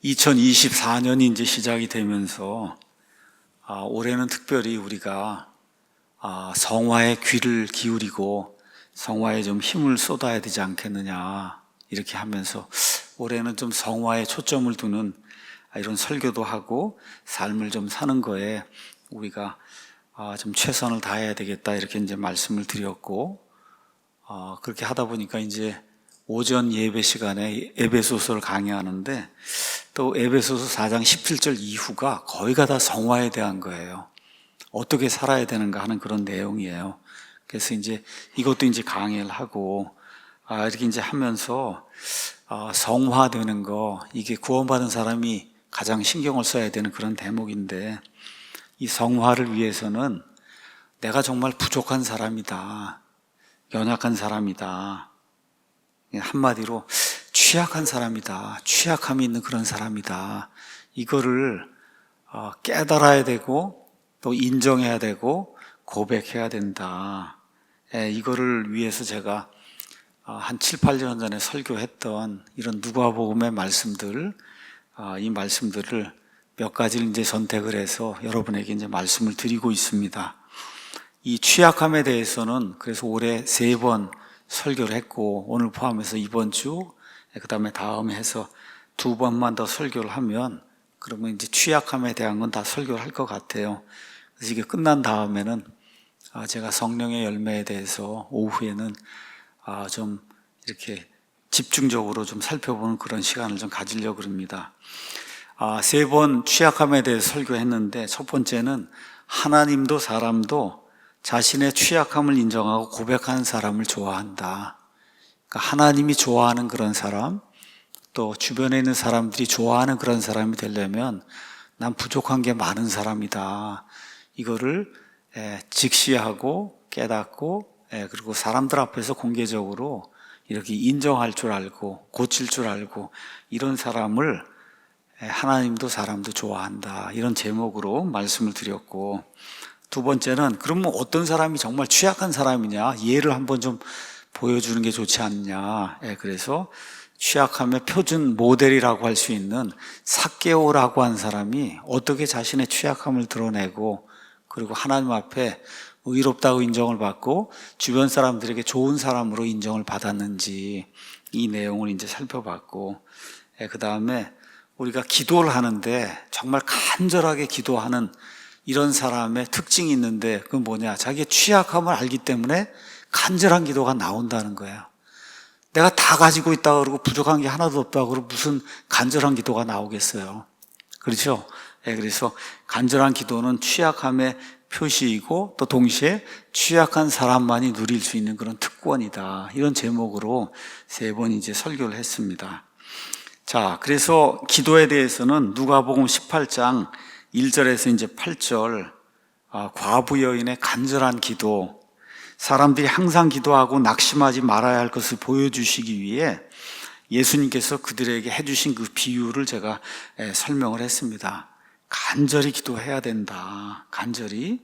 2024년이 이제 시작이 되면서 올해는 특별히 우리가 성화에 귀를 기울이고 성화에 좀 힘을 쏟아야 되지 않겠느냐 이렇게 하면서 올해는 좀 성화에 초점을 두는 이런 설교도 하고 삶을 좀 사는 거에 우리가 좀 최선을 다해야 되겠다 이렇게 이제 말씀을 드렸고 그렇게 하다 보니까 이제 오전 예배 시간에 에베소서를 강의하는데 또 에베소서 4장 17절 이후가 거의가 다 성화에 대한 거예요. 어떻게 살아야 되는가 하는 그런 내용이에요. 그래서 이제 이것도 이제 강의를 하고 이렇게 이제 하면서 성화되는 거, 이게 구원받은 사람이 가장 신경을 써야 되는 그런 대목인데, 이 성화를 위해서는 내가 정말 부족한 사람이다, 연약한 사람이다, 한마디로 취약한 사람이다, 취약함이 있는 그런 사람이다, 이거를 깨달아야 되고 또 인정해야 되고 고백해야 된다. 이거를 위해서 제가 한 7, 8년 전에 설교했던 이런 누가복음의 말씀들, 이 말씀들을 몇 가지를 이제 선택을 해서 여러분에게 이제 말씀을 드리고 있습니다. 이 취약함에 대해서는 그래서 올해 3번 설교를 했고, 오늘 포함해서 이번 주, 그 다음에 다음에 해서 2번만 더 설교를 하면, 그러면 이제 취약함에 대한 건 다 설교를 할 것 같아요. 그래서 이게 끝난 다음에는 제가 성령의 열매에 대해서 오후에는 좀 이렇게 집중적으로 좀 살펴보는 그런 시간을 좀 가지려고 합니다. 3번 취약함에 대해서 설교했는데, 첫 번째는 하나님도 사람도 자신의 취약함을 인정하고 고백하는 사람을 좋아한다. 그러니까 하나님이 좋아하는 그런 사람, 또 주변에 있는 사람들이 좋아하는 그런 사람이 되려면 난 부족한 게 많은 사람이다. 이거를 직시하고 깨닫고 그리고 사람들 앞에서 공개적으로 이렇게 인정할 줄 알고 고칠 줄 알고, 이런 사람을 하나님도 사람도 좋아한다, 이런 제목으로 말씀을 드렸고, 두 번째는 그러면 어떤 사람이 정말 취약한 사람이냐, 예를 한번 좀 보여주는 게 좋지 않냐. 그래서 취약함의 표준 모델이라고 할 수 있는 삭개오라고 한 사람이 어떻게 자신의 취약함을 드러내고 그리고 하나님 앞에 의롭다고 인정을 받고 주변 사람들에게 좋은 사람으로 인정을 받았는지, 이 내용을 이제 살펴봤고, 그 다음에 우리가 기도를 하는데 정말 간절하게 기도하는 이런 사람의 특징이 있는데, 그건 뭐냐, 자기의 취약함을 알기 때문에 간절한 기도가 나온다는 거예요. 내가 다 가지고 있다고 그러고 부족한 게 하나도 없다고 그러고 무슨 간절한 기도가 나오겠어요. 그렇죠? 그래서 간절한 기도는 취약함의 표시이고 또 동시에 취약한 사람만이 누릴 수 있는 그런 특권이다, 이런 제목으로 3번 이제 설교를 했습니다. 자, 그래서 기도에 대해서는 누가복음 18장 1절에서 이제 8절, 과부 여인의 간절한 기도, 사람들이 항상 기도하고 낙심하지 말아야 할 것을 보여주시기 위해 예수님께서 그들에게 해주신 그 비유를 제가 설명을 했습니다. 간절히 기도해야 된다, 간절히.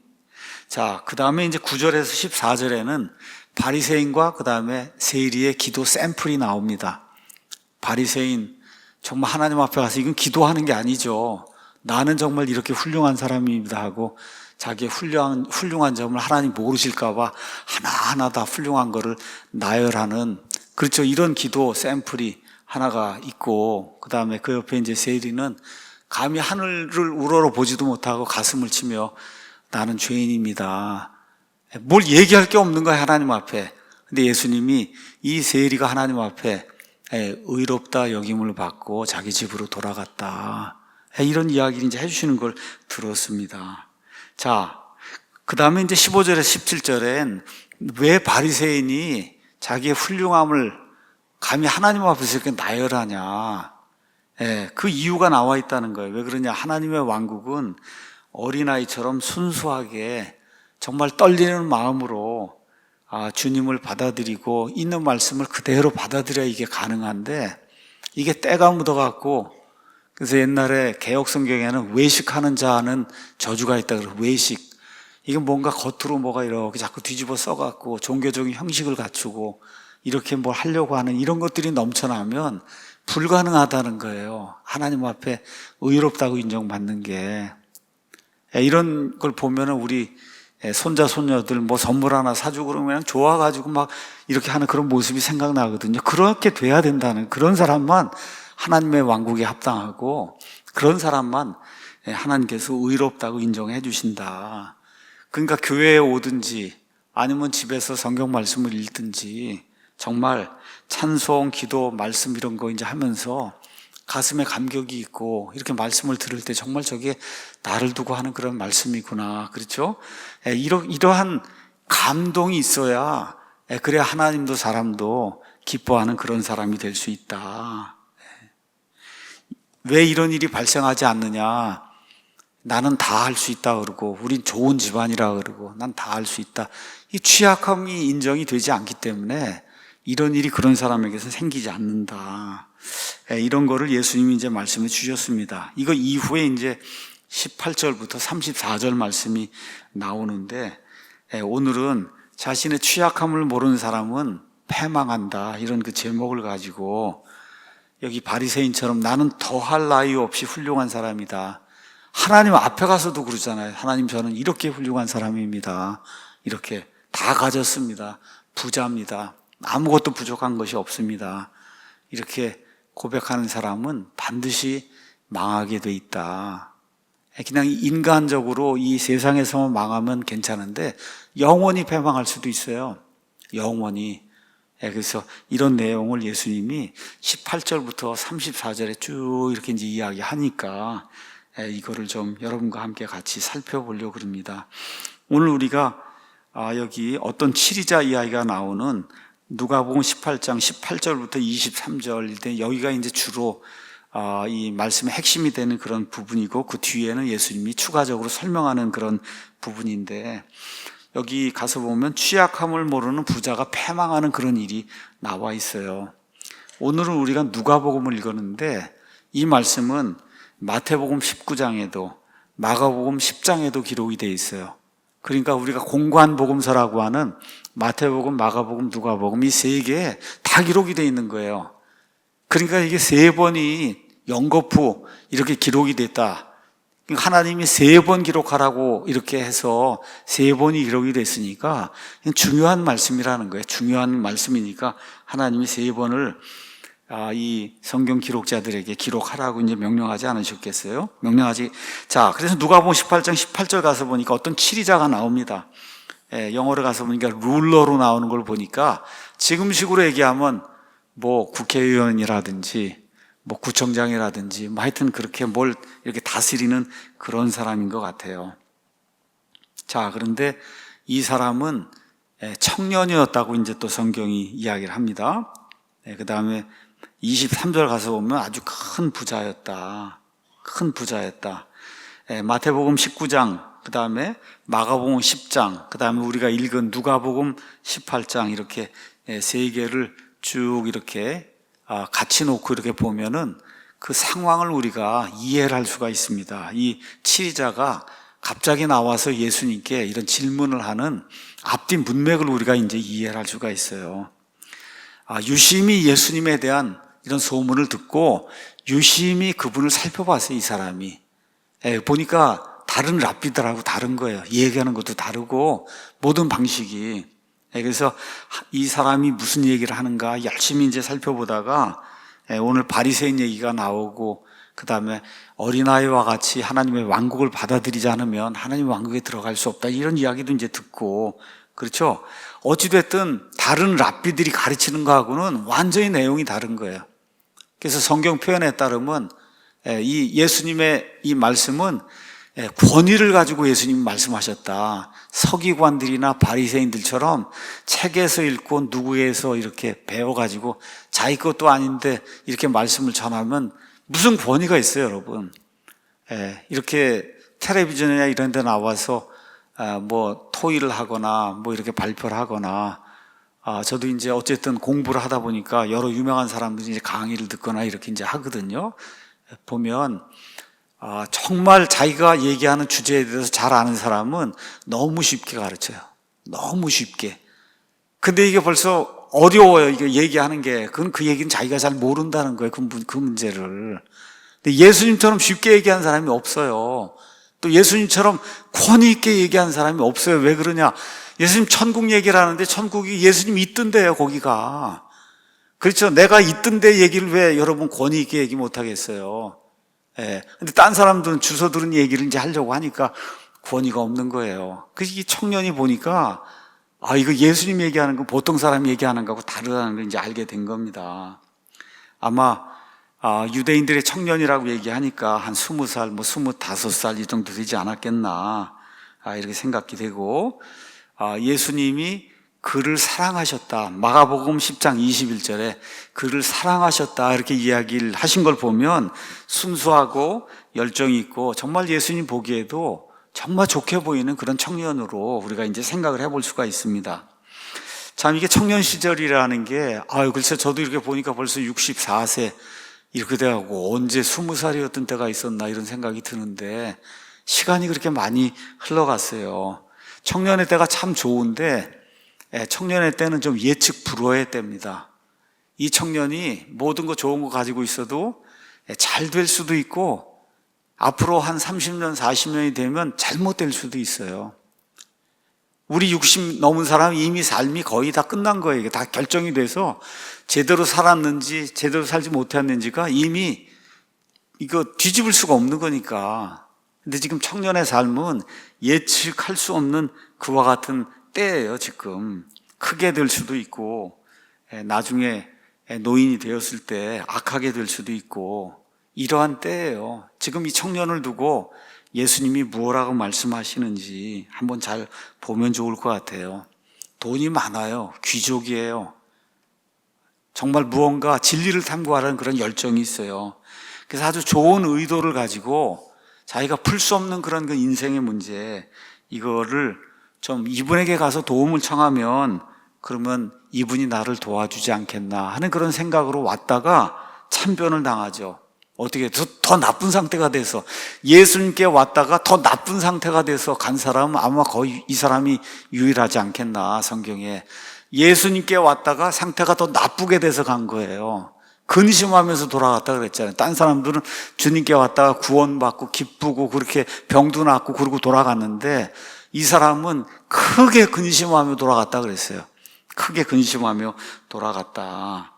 자, 그 다음에 이제 9절에서 14절에는 바리새인과 그 다음에 세리의 기도 샘플이 나옵니다. 바리새인, 정말 하나님 앞에 가서 이건 기도하는 게 아니죠. 나는 정말 이렇게 훌륭한 사람입니다 하고 자기의 훌륭한 점을 하나님 모르실까봐 하나하나 다 훌륭한 거를 나열하는, 그렇죠, 이런 기도 샘플이 하나가 있고, 그 다음에 그 옆에 이제 세리는 감히 하늘을 우러러 보지도 못하고 가슴을 치며 나는 죄인입니다. 뭘 얘기할 게 없는 거야, 하나님 앞에. 근데 예수님이 이 세리가 하나님 앞에 의롭다 여김을 받고 자기 집으로 돌아갔다, 이런 이야기를 이제 해주시는 걸 들었습니다. 자, 그 다음에 이제 15절에서 17절엔 왜 바리새인이 자기의 훌륭함을 감히 하나님 앞에서 이렇게 나열하냐, 그 이유가 나와 있다는 거예요. 왜 그러냐, 하나님의 왕국은 어린아이처럼 순수하게 정말 떨리는 마음으로 주님을 받아들이고 있는 말씀을 그대로 받아들여야 이게 가능한데, 이게 때가 묻어갖고, 그래서 옛날에 개혁성경에는 외식하는 자는 저주가 있다 그래요. 외식, 이게 뭔가 겉으로 뭐가 이렇게 자꾸 뒤집어 써갖고 종교적인 형식을 갖추고 이렇게 뭘 하려고 하는 이런 것들이 넘쳐나면 불가능하다는 거예요. 하나님 앞에 의롭다고 인정받는 게. 이런 걸 보면은 우리 손자, 손녀들 뭐 선물 하나 사주고 그러면 그냥 좋아가지고 막 이렇게 하는 그런 모습이 생각나거든요. 그렇게 돼야 된다는, 그런 사람만 하나님의 왕국에 합당하고 그런 사람만 하나님께서 의롭다고 인정해 주신다. 그러니까 교회에 오든지 아니면 집에서 성경 말씀을 읽든지 정말 찬송, 기도, 말씀 이런 거 이제 하면서 가슴에 감격이 있고 이렇게 말씀을 들을 때 정말 저게 나를 두고 하는 그런 말씀이구나. 그렇죠? 이러한 감동이 있어야 그래야 하나님도 사람도 기뻐하는 그런 사람이 될 수 있다. 왜 이런 일이 발생하지 않느냐? 나는 다 할 수 있다 그러고 우린 좋은 집안이라 그러고 난 다 할 수 있다. 이 취약함이 인정이 되지 않기 때문에 이런 일이 그런 사람에게서 생기지 않는다. 이런 거를 예수님이 이제 말씀해 주셨습니다. 이거 이후에 이제 18절부터 34절 말씀이 나오는데 오늘은 자신의 취약함을 모르는 사람은 패망한다. 이런 그 제목을 가지고 여기 바리새인처럼 나는 더할 나위 없이 훌륭한 사람이다. 하나님 앞에 가서도 그러잖아요. 하나님 저는 이렇게 훌륭한 사람입니다. 이렇게 다 가졌습니다. 부자입니다. 아무것도 부족한 것이 없습니다. 이렇게 고백하는 사람은 반드시 망하게 돼 있다. 그냥 인간적으로 이 세상에서만 망하면 괜찮은데 영원히 패망할 수도 있어요. 영원히. 그래서 이런 내용을 예수님이 18절부터 34절에 쭉 이렇게 이제 이야기하니까 이거를 좀 여러분과 함께 같이 살펴보려고 그럽니다. 오늘 우리가 여기 어떤 치리자 이야기가 나오는 누가복음 18장 18절부터 23절일 때 여기가 이제 주로 이 말씀의 핵심이 되는 그런 부분이고 그 뒤에는 예수님이 추가적으로 설명하는 그런 부분인데 여기 가서 보면 취약함을 모르는 부자가 패망하는 그런 일이 나와 있어요. 오늘은 우리가 누가복음을 읽었는데 이 말씀은 마태복음 19장에도 마가복음 10장에도 기록이 되어 있어요. 그러니까 우리가 공관복음서라고 하는 마태복음, 마가복음, 누가복음 이 세 개에 다 기록이 되어 있는 거예요. 그러니까 이게 세 번이 연거푸 이렇게 기록이 됐다. 하나님이 세 번 기록하라고 이렇게 해서 세 번이 기록이 됐으니까 중요한 말씀이라는 거예요. 중요한 말씀이니까 하나님이 세 번을 이 성경 기록자들에게 기록하라고 이제 명령하지 않으셨겠어요? 자, 그래서 누가복음 18장 18절 가서 보니까 어떤 치리자가 나옵니다. 영어로 가서 보니까 룰러로 나오는 걸 보니까 지금식으로 얘기하면 뭐 국회의원이라든지 뭐 구청장이라든지 뭐 하여튼 그렇게 뭘 이렇게 다스리는 그런 사람인 것 같아요. 자, 그런데 이 사람은 청년이었다고 이제 또 성경이 이야기를 합니다. 그 다음에 23절 가서 보면 아주 큰 부자였다. 큰 부자였다. 마태복음 19장, 그 다음에 마가복음 10장, 그 다음에 우리가 읽은 누가복음 18장 이렇게 세 개를 쭉 이렇게 같이 놓고 이렇게 보면은 그 상황을 우리가 이해를 할 수가 있습니다. 이 치리자가 갑자기 나와서 예수님께 이런 질문을 하는 앞뒤 문맥을 우리가 이제 이해를 할 수가 있어요. 유심히 예수님에 대한 이런 소문을 듣고 유심히 그분을 살펴봤어요, 이 사람이. 보니까 다른 랍비들하고 다른 거예요. 얘기하는 것도 다르고 모든 방식이. 그래서 이 사람이 무슨 얘기를 하는가 열심히 이제 살펴보다가 오늘 바리새인 얘기가 나오고 그 다음에 어린아이와 같이 하나님의 왕국을 받아들이지 않으면 하나님의 왕국에 들어갈 수 없다 이런 이야기도 이제 듣고 그렇죠. 어찌됐든 다른 랍비들이 가르치는 거하고는 완전히 내용이 다른 거예요. 그래서 성경 표현에 따르면 이 예수님의 이 말씀은 권위를 가지고 예수님이 말씀하셨다. 서기관들이나 바리새인들처럼 책에서 읽고 누구에서 이렇게 배워가지고 자기 것도 아닌데 이렇게 말씀을 전하면 무슨 권위가 있어요, 여러분. 이렇게 텔레비전이나 이런 데 나와서 뭐 토의를 하거나 뭐 이렇게 발표를 하거나 저도 이제 어쨌든 공부를 하다 보니까 여러 유명한 사람들이 이제 강의를 듣거나 이렇게 이제 하거든요. 보면 정말 자기가 얘기하는 주제에 대해서 잘 아는 사람은 너무 쉽게 가르쳐요. 너무 쉽게. 근데 이게 벌써 어려워요. 이거 얘기하는 게. 그건 그 얘기는 자기가 잘 모른다는 거예요. 그 문제를. 근데 예수님처럼 쉽게 얘기한 사람이 없어요. 또 예수님처럼 권위 있게 얘기한 사람이 없어요. 왜 그러냐? 예수님 천국 얘기를 하는데 천국이 예수님 있던데요, 거기가. 그렇죠. 내가 있던데 얘기를 왜 여러분 권위 있게 얘기 못 하겠어요. 예. 근데 딴 사람들은 주워 들은 얘기를 이제 하려고 하니까 권위가 없는 거예요. 그래서 이 청년이 보니까 이거 예수님 얘기하는 거 보통 사람 얘기하는 거하고 다르다는 걸 이제 알게 된 겁니다. 아마 유대인들의 청년이라고 얘기하니까 한 20살, 25살 이 정도 되지 않았겠나 이렇게 생각이 되고, 예수님이 그를 사랑하셨다. 마가복음 10장 21절에 그를 사랑하셨다 이렇게 이야기를 하신 걸 보면 순수하고 열정이 있고 정말 예수님 보기에도 정말 좋게 보이는 그런 청년으로 우리가 이제 생각을 해볼 수가 있습니다. 참 이게 청년 시절이라는 게 글쎄 저도 이렇게 보니까 벌써 64세 이렇게 돼가고 언제 20살이었던 때가 있었나 이런 생각이 드는데 시간이 그렇게 많이 흘러갔어요. 청년의 때가 참 좋은데 청년의 때는 좀 예측 불허의 때입니다. 이 청년이 모든 거 좋은 거 가지고 있어도 잘 될 수도 있고 앞으로 한 30년, 40년이 되면 잘못될 수도 있어요. 우리 60 넘은 사람은 이미 삶이 거의 다 끝난 거예요. 이게 다 결정이 돼서 제대로 살았는지 제대로 살지 못했는지가 이미 이거 뒤집을 수가 없는 거니까. 근데 지금 청년의 삶은 예측할 수 없는 그와 같은 때예요. 지금 크게 될 수도 있고 나중에 노인이 되었을 때 악하게 될 수도 있고 이러한 때예요. 지금 이 청년을 두고 예수님이 무엇라고 말씀하시는지 한번 잘 보면 좋을 것 같아요. 돈이 많아요. 귀족이에요. 정말 무언가 진리를 탐구하라는 그런 열정이 있어요. 그래서 아주 좋은 의도를 가지고 자기가 풀 수 없는 그런 그 인생의 문제, 이거를 좀 이분에게 가서 도움을 청하면 그러면 이분이 나를 도와주지 않겠나 하는 그런 생각으로 왔다가 참변을 당하죠. 어떻게 더 나쁜 상태가 돼서 예수님께 왔다가 더 나쁜 상태가 돼서 간 사람은 아마 거의 이 사람이 유일하지 않겠나. 성경에 예수님께 왔다가 상태가 더 나쁘게 돼서 간 거예요. 근심하면서 돌아갔다 그랬잖아요. 딴 사람들은 주님께 왔다가 구원받고 기쁘고 그렇게 병도 낫고 그러고 돌아갔는데 이 사람은 크게 근심하며 돌아갔다 그랬어요. 크게 근심하며 돌아갔다.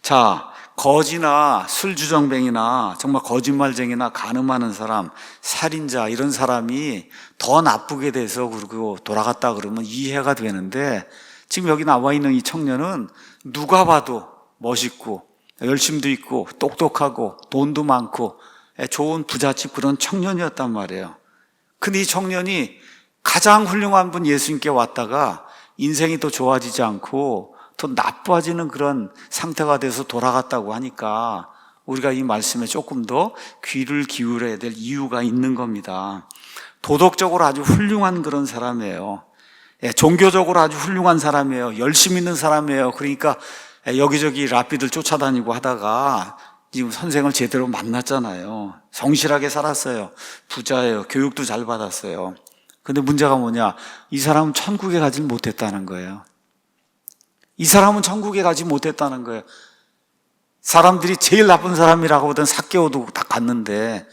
자, 거지나 술주정뱅이나 정말 거짓말쟁이나 간음하는 사람, 살인자 이런 사람이 더 나쁘게 돼서 그러고 돌아갔다 그러면 이해가 되는데 지금 여기 나와 있는 이 청년은 누가 봐도 멋있고 열심도 있고 똑똑하고 돈도 많고 좋은 부잣집 그런 청년이었단 말이에요. 근데 이 청년이 가장 훌륭한 분 예수님께 왔다가 인생이 더 좋아지지 않고 더 나빠지는 그런 상태가 돼서 돌아갔다고 하니까 우리가 이 말씀에 조금 더 귀를 기울여야 될 이유가 있는 겁니다. 도덕적으로 아주 훌륭한 그런 사람이에요. 종교적으로 아주 훌륭한 사람이에요. 열심 있는 사람이에요. 그러니까 여기저기 랍비들 쫓아다니고 하다가 지금 선생을 제대로 만났잖아요. 성실하게 살았어요. 부자예요. 교육도 잘 받았어요. 근데 문제가 뭐냐? 이 사람은 천국에 가지 못했다는 거예요. 이 사람은 천국에 가지 못했다는 거예요. 사람들이 제일 나쁜 사람이라고 하던 삭개오도 다 갔는데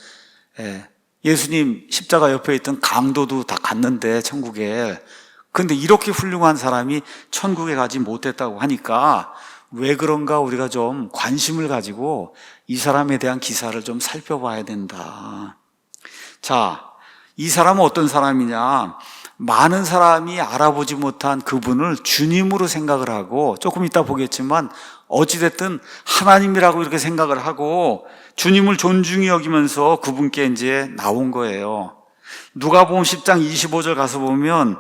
예수님 십자가 옆에 있던 강도도 다 갔는데 천국에. 그런데 이렇게 훌륭한 사람이 천국에 가지 못했다고 하니까 왜 그런가 우리가 좀 관심을 가지고 이 사람에 대한 기사를 좀 살펴봐야 된다. 자, 이 사람은 어떤 사람이냐? 많은 사람이 알아보지 못한 그분을 주님으로 생각을 하고, 조금 이따 보겠지만 어찌됐든 하나님이라고 이렇게 생각을 하고 주님을 존중히 여기면서 그분께 이제 나온 거예요. 누가복음 10장 25절 가서 보면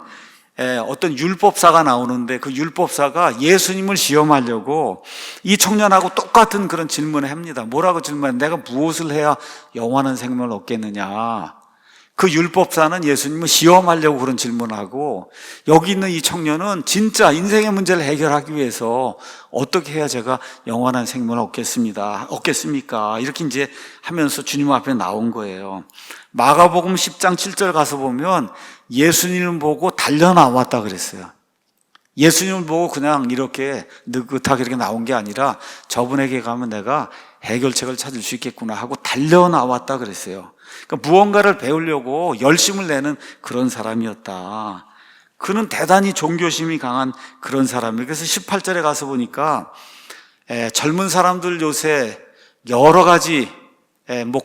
어떤 율법사가 나오는데 그 율법사가 예수님을 시험하려고 이 청년하고 똑같은 그런 질문을 합니다. 뭐라고 질문해? 내가 무엇을 해야 영원한 생명을 얻겠느냐? 그 율법사는 예수님을 시험하려고 그런 질문을 하고, 여기 있는 이 청년은 진짜 인생의 문제를 해결하기 위해서 어떻게 해야 제가 영원한 생명을 얻겠습니까? 이렇게 이제 하면서 주님 앞에 나온 거예요. 마가복음 10장 7절 가서 보면 예수님을 보고 달려 나왔다 그랬어요. 예수님을 보고 그냥 이렇게 느긋하게 이렇게 나온 게 아니라 저분에게 가면 내가 해결책을 찾을 수 있겠구나 하고 달려 나왔다 그랬어요. 그러니까 무언가를 배우려고 열심을 내는 그런 사람이었다. 그는 대단히 종교심이 강한 그런 사람이에요. 그래서 18절에 가서 보니까 젊은 사람들 요새 여러 가지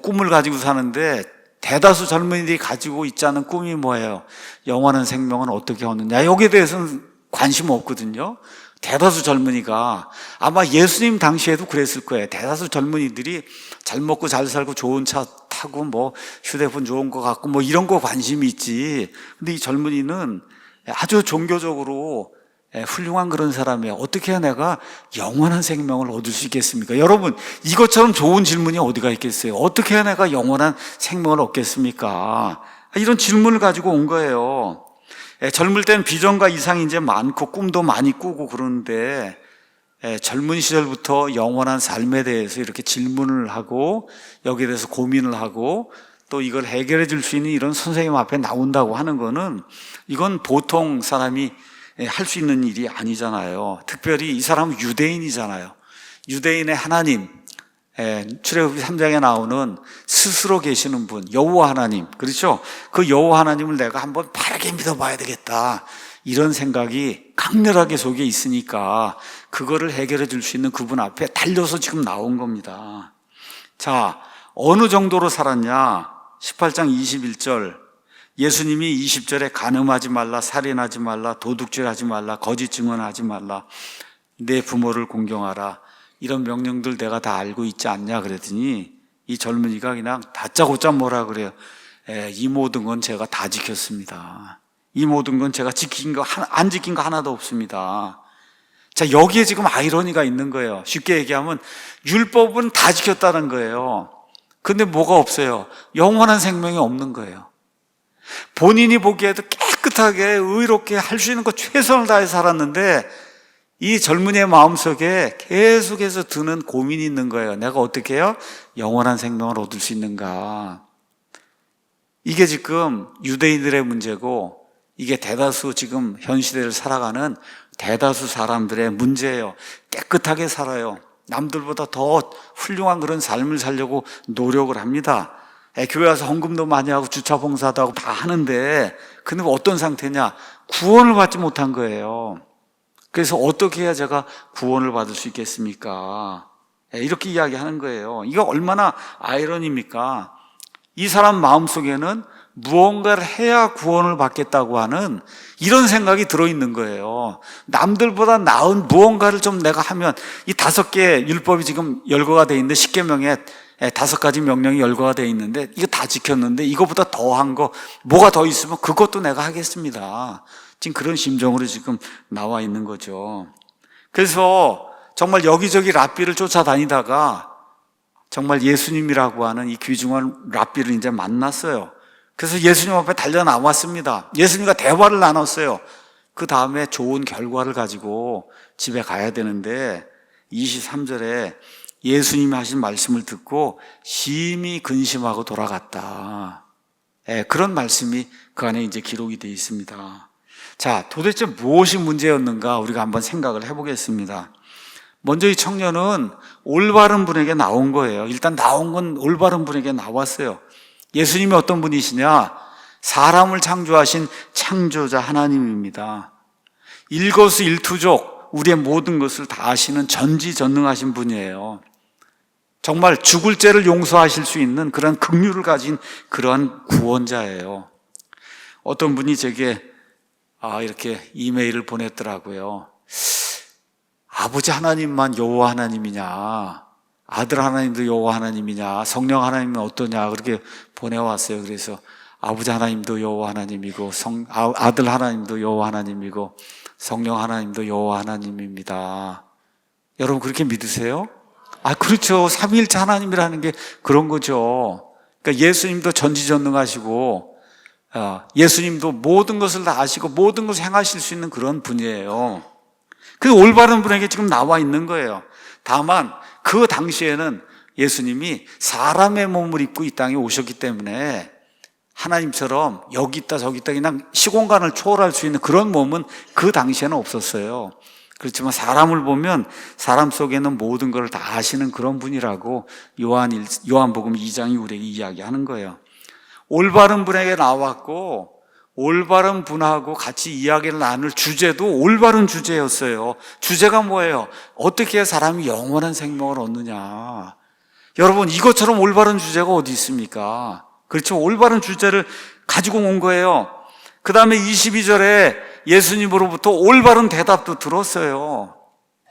꿈을 가지고 사는데 대다수 젊은이들이 가지고 있지 않은 꿈이 뭐예요? 영원한 생명은 어떻게 얻느냐. 여기에 대해서는 관심 없거든요. 대다수 젊은이가 아마 예수님 당시에도 그랬을 거예요. 대다수 젊은이들이 잘 먹고 잘 살고 좋은 차 타고 휴대폰 좋은 거 갖고 이런 거 관심이 있지. 근데 이 젊은이는 아주 종교적으로 훌륭한 그런 사람이에요. 어떻게 해야 내가 영원한 생명을 얻을 수 있겠습니까? 여러분, 이것처럼 좋은 질문이 어디가 있겠어요? 어떻게 해야 내가 영원한 생명을 얻겠습니까? 이런 질문을 가지고 온 거예요. 젊을 때는 비전과 이상이 이제 많고 꿈도 많이 꾸고 그러는데 젊은 시절부터 영원한 삶에 대해서 이렇게 질문을 하고 여기에 대해서 고민을 하고 또 이걸 해결해 줄 수 있는 이런 선생님 앞에 나온다고 하는 거는 이건 보통 사람이 할 수 있는 일이 아니잖아요. 특별히 이 사람은 유대인이잖아요. 유대인의 하나님, 출애굽기 3장에 나오는 스스로 계시는 분, 여호와 하나님, 그렇죠? 그 여호와 하나님을 내가 한번 바르게 믿어봐야 되겠다, 이런 생각이 강렬하게 속에 있으니까 그거를 해결해 줄 수 있는 그분 앞에 달려서 지금 나온 겁니다. 자, 어느 정도로 살았냐? 18장 21절, 예수님이 20절에 간음하지 말라, 살인하지 말라, 도둑질하지 말라, 거짓 증언하지 말라, 내 부모를 공경하라, 이런 명령들 내가 다 알고 있지 않냐 그랬더니 이 젊은이가 그냥 다짜고짜 뭐라 그래요? 이 모든 건 제가 다 지켰습니다. 이 모든 건 제가 안 지킨 거 하나도 없습니다. 자, 여기에 지금 아이러니가 있는 거예요. 쉽게 얘기하면 율법은 다 지켰다는 거예요. 근데 뭐가 없어요? 영원한 생명이 없는 거예요. 본인이 보기에도 깨끗하게 의롭게 할 수 있는 거 최선을 다해 살았는데 이 젊은이의 마음속에 계속해서 드는 고민이 있는 거예요. 내가 어떻게 해요? 영원한 생명을 얻을 수 있는가? 이게 지금 유대인들의 문제고 이게 대다수 지금 현 시대를 살아가는 대다수 사람들의 문제예요. 깨끗하게 살아요. 남들보다 더 훌륭한 그런 삶을 살려고 노력을 합니다. 교회 와서 헌금도 많이 하고 주차 봉사도 하고 다 하는데 근데 어떤 상태냐? 구원을 받지 못한 거예요. 그래서 어떻게 해야 제가 구원을 받을 수 있겠습니까? 이렇게 이야기하는 거예요. 이거 얼마나 아이러니입니까? 이 사람 마음속에는 무언가를 해야 구원을 받겠다고 하는 이런 생각이 들어있는 거예요. 남들보다 나은 무언가를 좀 내가 하면 이 5개 율법이 지금 열거가 돼 있는데 10계명에 5가지 명령이 열거가 돼 있는데 이거 다 지켰는데 이거보다 더한 거 뭐가 더 있으면 그것도 내가 하겠습니다. 지금 그런 심정으로 지금 나와 있는 거죠. 그래서 정말 여기저기 랍비를 쫓아다니다가 정말 예수님이라고 하는 이 귀중한 랍비를 이제 만났어요. 그래서 예수님 앞에 달려 나왔습니다. 예수님과 대화를 나눴어요. 그 다음에 좋은 결과를 가지고 집에 가야 되는데 23절에 예수님이 하신 말씀을 듣고 심히 근심하고 돌아갔다. 그런 말씀이 그 안에 이제 기록이 되어 있습니다. 자, 도대체 무엇이 문제였는가 우리가 한번 생각을 해보겠습니다. 먼저 이 청년은 올바른 분에게 나온 거예요. 일단 나온 건 올바른 분에게 나왔어요. 예수님이 어떤 분이시냐? 사람을 창조하신 창조자 하나님입니다. 일거수일투족 우리의 모든 것을 다 아시는 전지전능하신 분이에요. 정말 죽을 죄를 용서하실 수 있는 그런 긍휼을 가진 그러한 구원자예요. 어떤 분이 제게 이렇게 이메일을 보냈더라고요. 아버지 하나님만 여호와 하나님이냐, 아들 하나님도 여호와 하나님이냐, 성령 하나님은 어떠냐 그렇게 보내왔어요. 그래서 아버지 하나님도 여호와 하나님이고 아들 하나님도 여호와 하나님이고 성령 하나님도 여호와 하나님입니다. 여러분 그렇게 믿으세요? 그렇죠. 삼위일체 하나님이라는 게 그런 거죠. 그러니까 예수님도 전지전능하시고 예수님도 모든 것을 다 아시고 모든 것을 행하실 수 있는 그런 분이에요. 그 올바른 분에게 지금 나와 있는 거예요. 다만 그 당시에는 예수님이 사람의 몸을 입고 이 땅에 오셨기 때문에 하나님처럼 여기 있다 저기 있다 그냥 시공간을 초월할 수 있는 그런 몸은 그 당시에는 없었어요. 그렇지만 사람을 보면 사람 속에는 모든 걸 다 아시는 그런 분이라고 요한복음 2장이 우리에게 이야기하는 거예요. 올바른 분에게 나왔고 올바른 분하고 같이 이야기를 나눌 주제도 올바른 주제였어요. 주제가 뭐예요? 어떻게 사람이 영원한 생명을 얻느냐. 여러분, 이것처럼 올바른 주제가 어디 있습니까? 그렇죠? 올바른 주제를 가지고 온 거예요. 그 다음에 22절에 예수님으로부터 올바른 대답도 들었어요.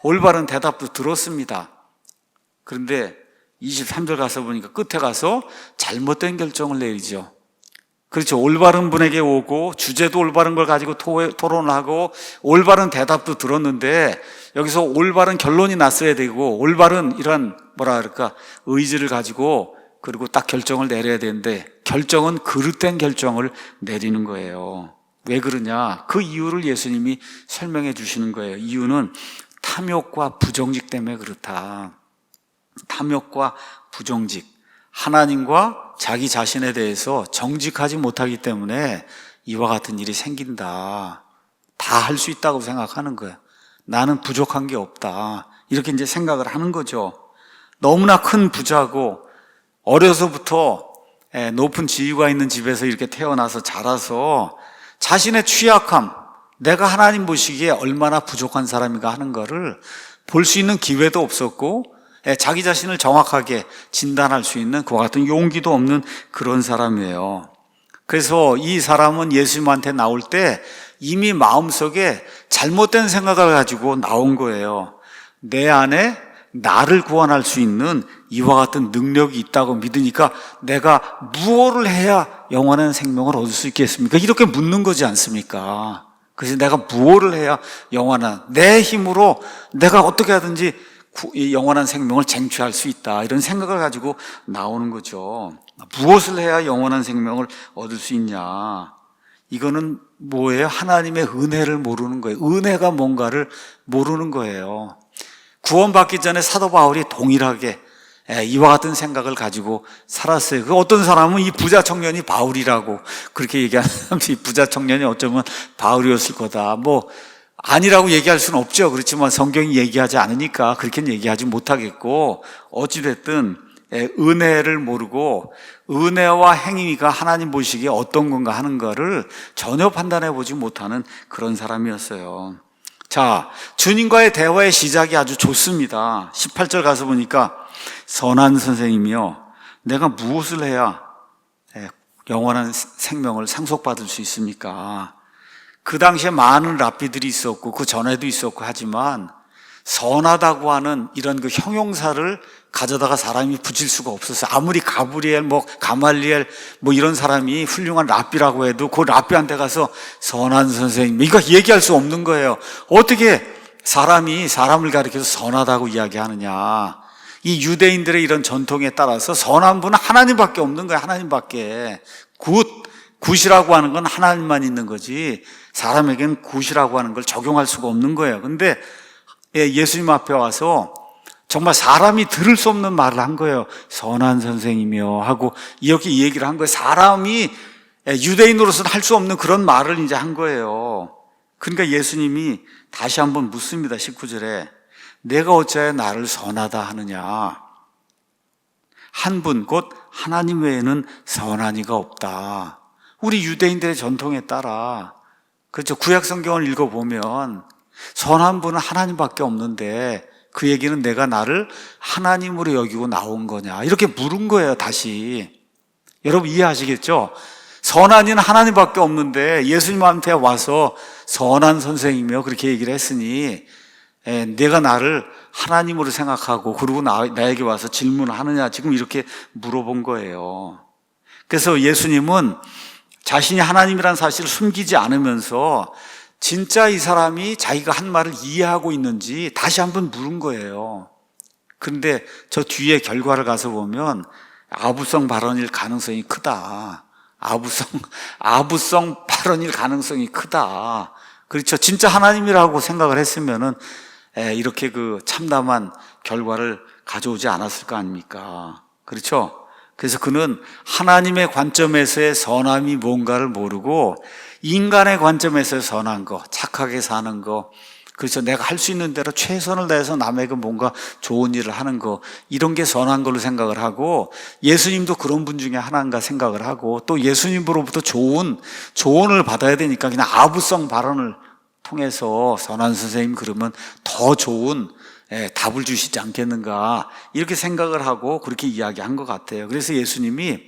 올바른 대답도 들었습니다. 그런데 23절 가서 보니까 끝에 가서 잘못된 결정을 내리죠. 그렇죠. 올바른 분에게 오고 주제도 올바른 걸 가지고 토론하고 올바른 대답도 들었는데 여기서 올바른 결론이 났어야 되고 올바른 이런 의지를 가지고 그리고 딱 결정을 내려야 되는데 결정은 그릇된 결정을 내리는 거예요. 왜 그러냐? 그 이유를 예수님이 설명해 주시는 거예요. 이유는 탐욕과 부정직 때문에 그렇다. 탐욕과 부정직. 하나님과 자기 자신에 대해서 정직하지 못하기 때문에 이와 같은 일이 생긴다. 다 할 수 있다고 생각하는 거예요. 나는 부족한 게 없다. 이렇게 이제 생각을 하는 거죠. 너무나 큰 부자고 어려서부터 높은 지위가 있는 집에서 이렇게 태어나서 자라서 자신의 취약함, 내가 하나님 보시기에 얼마나 부족한 사람인가 하는 거를 볼 수 있는 기회도 없었고 자기 자신을 정확하게 진단할 수 있는 그와 같은 용기도 없는 그런 사람이에요. 그래서 이 사람은 예수님한테 나올 때 이미 마음속에 잘못된 생각을 가지고 나온 거예요. 내 안에 나를 구원할 수 있는 이와 같은 능력이 있다고 믿으니까 내가 무엇을 해야 영원한 생명을 얻을 수 있겠습니까? 이렇게 묻는 거지 않습니까? 그래서 내가 무엇을 해야 영원한, 내 힘으로 내가 어떻게 하든지 이 영원한 생명을 쟁취할 수 있다. 이런 생각을 가지고 나오는 거죠. 무엇을 해야 영원한 생명을 얻을 수 있냐? 이거는 뭐예요? 하나님의 은혜를 모르는 거예요. 은혜가 뭔가를 모르는 거예요. 구원받기 전에 사도 바울이 동일하게 이와 같은 생각을 가지고 살았어요. 그 어떤 사람은 이 부자 청년이 바울이라고 그렇게 얘기하는 사람이 부자 청년이 어쩌면 바울이었을 거다. 아니라고 얘기할 수는 없죠. 그렇지만 성경이 얘기하지 않으니까 그렇게는 얘기하지 못하겠고 어찌됐든 은혜를 모르고 은혜와 행위가 하나님 보시기에 어떤 건가 하는 거를 전혀 판단해 보지 못하는 그런 사람이었어요. 자, 주님과의 대화의 시작이 아주 좋습니다. 18절 가서 보니까 선한 선생이며 내가 무엇을 해야 영원한 생명을 상속받을 수 있습니까? 그 당시에 많은 랍비들이 있었고 그 전에도 있었고 하지만 선하다고 하는 이런 그 형용사를 가져다가 사람이 붙일 수가 없었어요. 아무리 가브리엘, 가말리엘 이런 사람이 훌륭한 랍비라고 해도 그 랍비한테 가서 선한 선생님 이거 얘기할 수 없는 거예요. 어떻게 사람이 사람을 가리켜서 선하다고 이야기하느냐. 이 유대인들의 이런 전통에 따라서 선한 분은 하나님밖에 없는 거예요. 하나님밖에. 굿이라고 하는 건 하나님만 있는 거지 사람에게는 굿이라고 하는 걸 적용할 수가 없는 거예요. 근데 예수님 앞에 와서 정말 사람이 들을 수 없는 말을 한 거예요. 선한 선생이며 하고 이렇게 얘기를 한 거예요. 사람이 유대인으로서는 할 수 없는 그런 말을 이제 한 거예요. 그러니까 예수님이 다시 한번 묻습니다. 19절에 내가 어찌하여 나를 선하다 하느냐. 한 분 곧 하나님 외에는 선한 이가 없다. 우리 유대인들의 전통에 따라 그렇죠. 구약 성경을 읽어보면 선한 분은 하나님밖에 없는데 그 얘기는 내가 나를 하나님으로 여기고 나온 거냐 이렇게 물은 거예요. 다시 여러분 이해하시겠죠? 선한 이는 하나님밖에 없는데 예수님한테 와서 선한 선생이며 그렇게 얘기를 했으니 내가 나를 하나님으로 생각하고 그리고 나에게 와서 질문을 하느냐 지금 이렇게 물어본 거예요. 그래서 예수님은 자신이 하나님이라는 사실을 숨기지 않으면서 진짜 이 사람이 자기가 한 말을 이해하고 있는지 다시 한번 물은 거예요. 그런데 저 뒤에 결과를 가서 보면 아부성 발언일 가능성이 크다. 아부성 발언일 가능성이 크다. 그렇죠. 진짜 하나님이라고 생각을 했으면은 이렇게 그 참담한 결과를 가져오지 않았을 거 아닙니까? 그렇죠. 그래서 그는 하나님의 관점에서의 선함이 뭔가를 모르고 인간의 관점에서의 선한 거, 착하게 사는 거, 그래서 내가 할 수 있는 대로 최선을 다해서 남에게 뭔가 좋은 일을 하는 거, 이런 게 선한 걸로 생각을 하고, 예수님도 그런 분 중에 하나인가 생각을 하고, 또 예수님으로부터 조언을 받아야 되니까 그냥 아부성 발언을 통해서 선한 선생님 그러면 더 좋은 답을 주시지 않겠는가, 이렇게 생각을 하고 그렇게 이야기한 것 같아요. 그래서 예수님이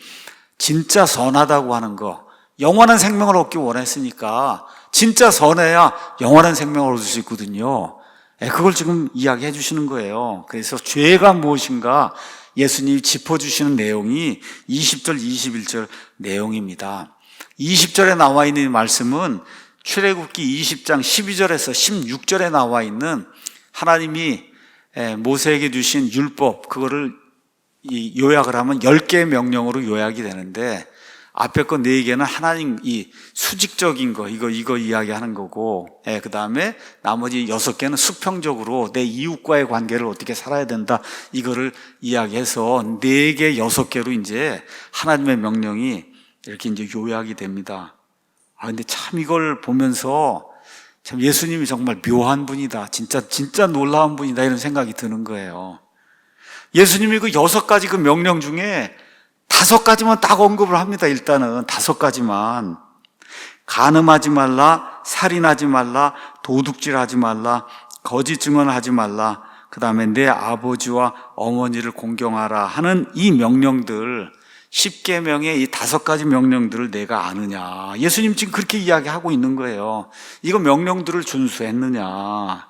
진짜 선하다고 하는 거, 영원한 생명을 얻기 원했으니까 진짜 선해야 영원한 생명을 얻을 수 있거든요. 그걸 지금 이야기해 주시는 거예요. 그래서 죄가 무엇인가 예수님이 짚어주시는 내용이 20절, 21절 내용입니다. 20절에 나와 있는 말씀은 출애굽기 20장 12절에서 16절에 나와 있는 하나님이 모세에게 주신 율법, 그거를 요약을 하면 10개의 명령으로 요약이 되는데, 앞에 거 4개는 하나님 이 수직적인 거, 이거 이야기하는 거고, 그 다음에 나머지 6개는 수평적으로 내 이웃과의 관계를 어떻게 살아야 된다, 이거를 이야기해서 4개, 6개로 이제 하나님의 명령이 이렇게 이제 요약이 됩니다. 근데 참 이걸 보면서 참 예수님이 정말 묘한 분이다, 진짜 놀라운 분이다, 이런 생각이 드는 거예요. 예수님이 그 6가지 그 명령 중에 5가지만 딱 언급을 합니다. 일단은 5가지만. 간음하지 말라, 살인하지 말라, 도둑질하지 말라, 거짓 증언하지 말라, 그 다음에 내 아버지와 어머니를 공경하라 하는 이 명령들, 10계명의 이 5가지 명령들을 내가 아느냐. 예수님 지금 그렇게 이야기하고 있는 거예요. 이거 명령들을 준수했느냐.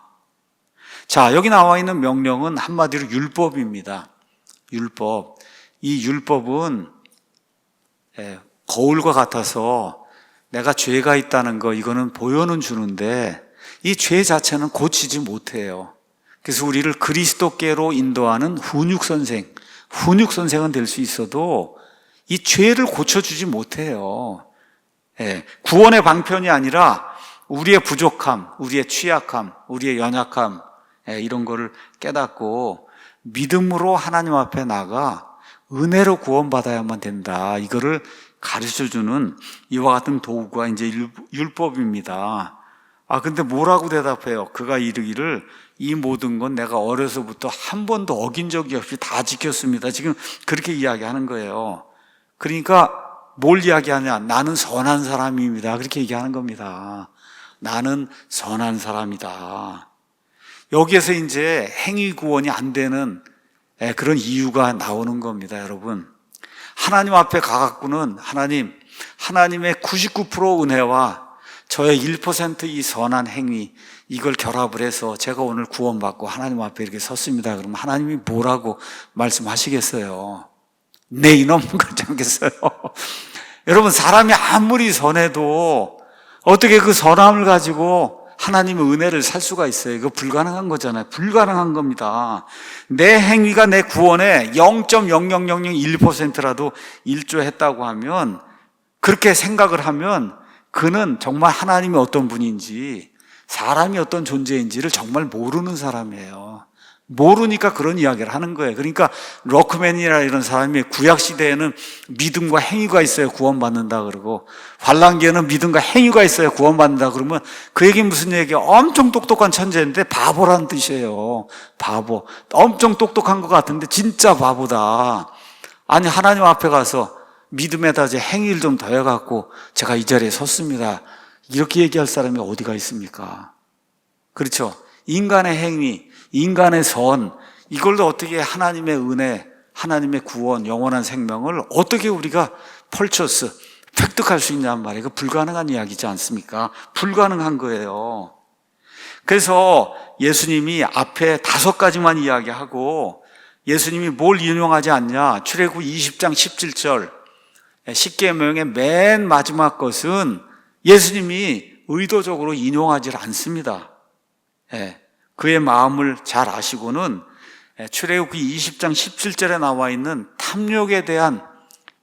자, 여기 나와 있는 명령은 한마디로 율법입니다. 율법. 이 율법은 거울과 같아서 내가 죄가 있다는 거, 이거는 보여는 주는데 이 죄 자체는 고치지 못해요. 그래서 우리를 그리스도께로 인도하는 훈육선생은 될 수 있어도 이 죄를 고쳐주지 못해요. 구원의 방편이 아니라 우리의 부족함, 우리의 취약함, 우리의 연약함, 이런 거를 깨닫고 믿음으로 하나님 앞에 나가 은혜로 구원받아야만 된다, 이거를 가르쳐주는 이와 같은 도구가 이제 율법입니다. 근데 뭐라고 대답해요? 그가 이르기를 이 모든 건 내가 어려서부터 한 번도 어긴 적이 없이 다 지켰습니다. 지금 그렇게 이야기하는 거예요. 그러니까 뭘 이야기하냐? 나는 선한 사람입니다, 그렇게 얘기하는 겁니다. 나는 선한 사람이다. 여기에서 이제 행위 구원이 안 되는 그런 이유가 나오는 겁니다, 여러분. 하나님 앞에 가갖고는 하나님의 99% 은혜와 저의 1% 이 선한 행위, 이걸 결합을 해서 제가 오늘 구원받고 하나님 앞에 이렇게 섰습니다. 그러면 하나님이 뭐라고 말씀하시겠어요? 내 이놈 그러지 않겠어요? 여러분, 사람이 아무리 선해도 어떻게 그 선함을 가지고 하나님의 은혜를 살 수가 있어요? 이거 불가능한 거잖아요. 불가능한 겁니다. 내 행위가 내 구원에 0.00001%라도 일조했다고 하면, 그렇게 생각을 하면 그는 정말 하나님이 어떤 분인지, 사람이 어떤 존재인지를 정말 모르는 사람이에요. 모르니까 그런 이야기를 하는 거예요. 그러니까 럭크맨이라 이런 사람이 구약시대에는 믿음과 행위가 있어야 구원받는다 그러고, 환란기에는 믿음과 행위가 있어야 구원받는다 그러면 그 얘기는 무슨 얘기예요? 엄청 똑똑한 천재인데 바보라는 뜻이에요. 바보. 엄청 똑똑한 것 같은데 진짜 바보다. 아니, 하나님 앞에 가서 믿음에다 이제 행위를 좀 더해갖고 제가 이 자리에 섰습니다, 이렇게 얘기할 사람이 어디가 있습니까? 그렇죠? 인간의 행위, 인간의 선, 이걸로 어떻게 하나님의 은혜, 하나님의 구원, 영원한 생명을 어떻게 우리가 펼쳐서 획득할 수 있냐는 말이에요. 이거 불가능한 이야기지 않습니까? 불가능한 거예요. 그래서 예수님이 앞에 5가지만 이야기하고, 예수님이 뭘 인용하지 않냐? 출애굽 20장 17절 10계명의 맨 마지막 것은 예수님이 의도적으로 인용하지 않습니다. 그의 마음을 잘 아시고는 출애굽기 20장 17절에 나와 있는 탐욕에 대한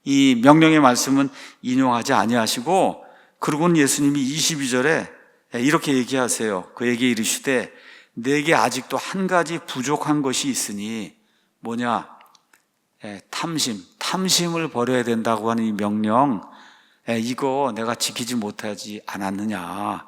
이 명령의 말씀은 인용하지 아니하시고, 그러고는 예수님이 22절에 이렇게 얘기하세요. 그에게 이르시되 내게 아직도 한 가지 부족한 것이 있으니 뭐냐? 탐심을 버려야 된다고 하는 이 명령, 이거 내가 지키지 못하지 않았느냐.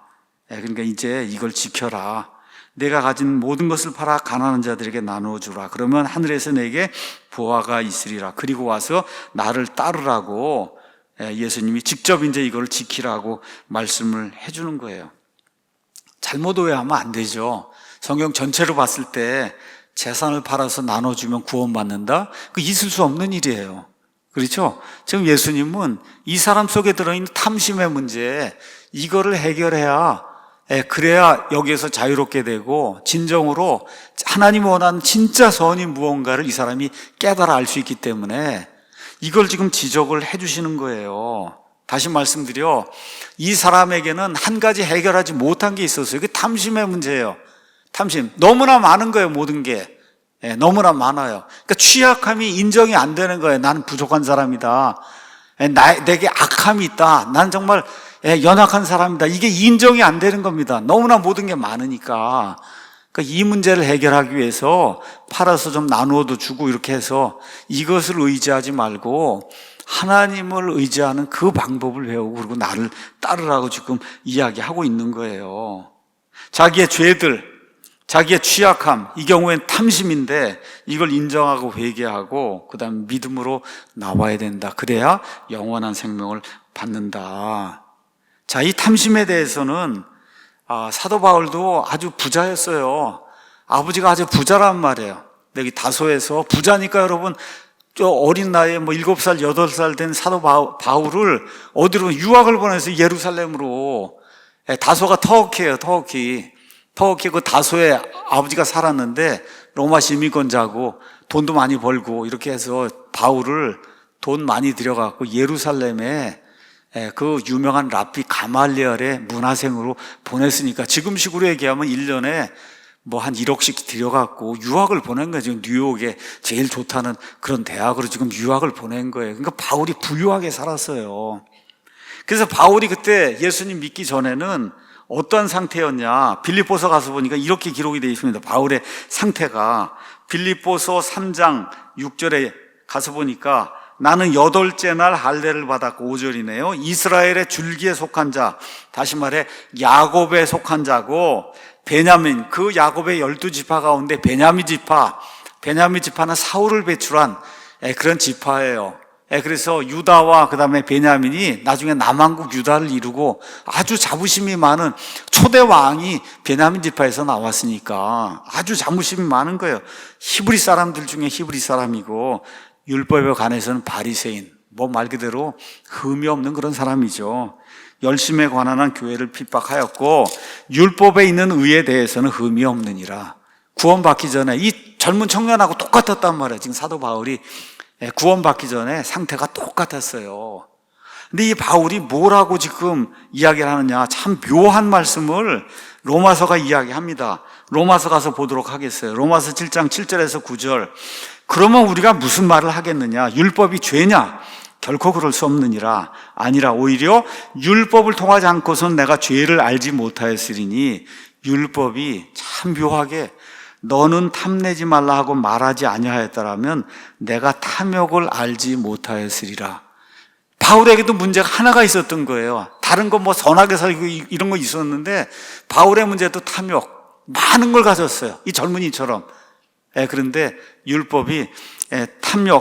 그러니까 이제 이걸 지켜라. 내가 가진 모든 것을 팔아 가난한 자들에게 나누어 주라. 그러면 하늘에서 내게 보화가 있으리라. 그리고 와서 나를 따르라고 예수님이 직접 이제 이걸 지키라고 말씀을 해주는 거예요. 잘못 오해하면 안 되죠. 성경 전체로 봤을 때 재산을 팔아서 나눠주면 구원받는다? 그 있을 수 없는 일이에요. 그렇죠? 지금 예수님은 이 사람 속에 들어있는 탐심의 문제, 이거를 해결해야, 그래야 여기에서 자유롭게 되고 진정으로 하나님 원하는 진짜 선이 무언가를 이 사람이 깨달아 알 수 있기 때문에 이걸 지금 지적을 해주시는 거예요. 다시 말씀드려, 이 사람에게는 한 가지 해결하지 못한 게 있었어요. 그게 탐심의 문제예요. 탐심. 너무나 많은 거예요, 모든 게. 너무나 많아요. 그러니까 취약함이 인정이 안 되는 거예요. 나는 부족한 사람이다. 내게 악함이 있다. 나는 정말 연약한 사람이다. 이게 인정이 안 되는 겁니다. 너무나 모든 게 많으니까. 그러니까 이 문제를 해결하기 위해서 팔아서 좀 나누어도 주고 이렇게 해서 이것을 의지하지 말고 하나님을 의지하는 그 방법을 배우고 그리고 나를 따르라고 지금 이야기하고 있는 거예요. 자기의 죄들, 자기의 취약함, 이 경우엔 탐심인데 이걸 인정하고 회개하고 그 다음 믿음으로 나와야 된다. 그래야 영원한 생명을 받는다. 자, 이 탐심에 대해서는 사도 바울도 아주 부자였어요. 아버지가 아주 부자란 말이에요. 여기 다소에서 부자니까 여러분, 저 어린 나이에 7살, 8살 된 사도 바울을 어디로 유학을 보내서 예루살렘으로, 다소가 터키예요, 터키 그 다소에 아버지가 살았는데 로마 시민권자고 돈도 많이 벌고 이렇게 해서 바울을 돈 많이 들여갖고 예루살렘에 그 유명한 랍비 가말리엘의 문화생으로 보냈으니까 지금식으로 얘기하면 1년에 한 1억씩 들여갖고 유학을 보낸 거예요. 지금 뉴욕에 제일 좋다는 그런 대학으로 지금 유학을 보낸 거예요. 그러니까 바울이 부유하게 살았어요. 그래서 바울이 그때 예수님 믿기 전에는 어떤 상태였냐? 빌립보서 가서 보니까 이렇게 기록이 되어 있습니다. 바울의 상태가 빌립보서 3장 6절에 가서 보니까 나는 8째 날 할례를 받았고 5절이네요. 이스라엘의 줄기에 속한 자, 다시 말해 야곱에 속한 자고 베냐민, 그 야곱의 12지파 가운데 베냐민 지파는 사울을 배출한 그런 지파예요. 그래서 유다와 그 다음에 베냐민이 나중에 남한국 유다를 이루고 아주 자부심이 많은 초대 왕이 베냐민 지파에서 나왔으니까 아주 자부심이 많은 거예요. 히브리 사람들 중에 히브리 사람이고 율법에 관해서는 바리새인, 말 그대로 흠이 없는 그런 사람이죠. 열심에 관한 한 교회를 핍박하였고 율법에 있는 의에 대해서는 흠이 없느니라. 구원받기 전에 이 젊은 청년하고 똑같았단 말이에요. 지금 사도 바울이 구원받기 전에 상태가 똑같았어요. 근데 이 바울이 뭐라고 지금 이야기를 하느냐, 참 묘한 말씀을 로마서가 이야기합니다. 로마서 가서 보도록 하겠어요. 로마서 7장 7절에서 9절. 그러면 우리가 무슨 말을 하겠느냐? 율법이 죄냐? 결코 그럴 수 없느니라. 아니라 오히려 율법을 통하지 않고선 내가 죄를 알지 못하였으리니, 율법이 참 묘하게 너는 탐내지 말라 하고 말하지 아니하였더라면 내가 탐욕을 알지 못하였으리라. 바울에게도 문제가 하나가 있었던 거예요. 다른 거 선하게 살고 이런 거 있었는데 바울의 문제도 탐욕, 많은 걸 가졌어요. 이 젊은이처럼. 그런데 율법이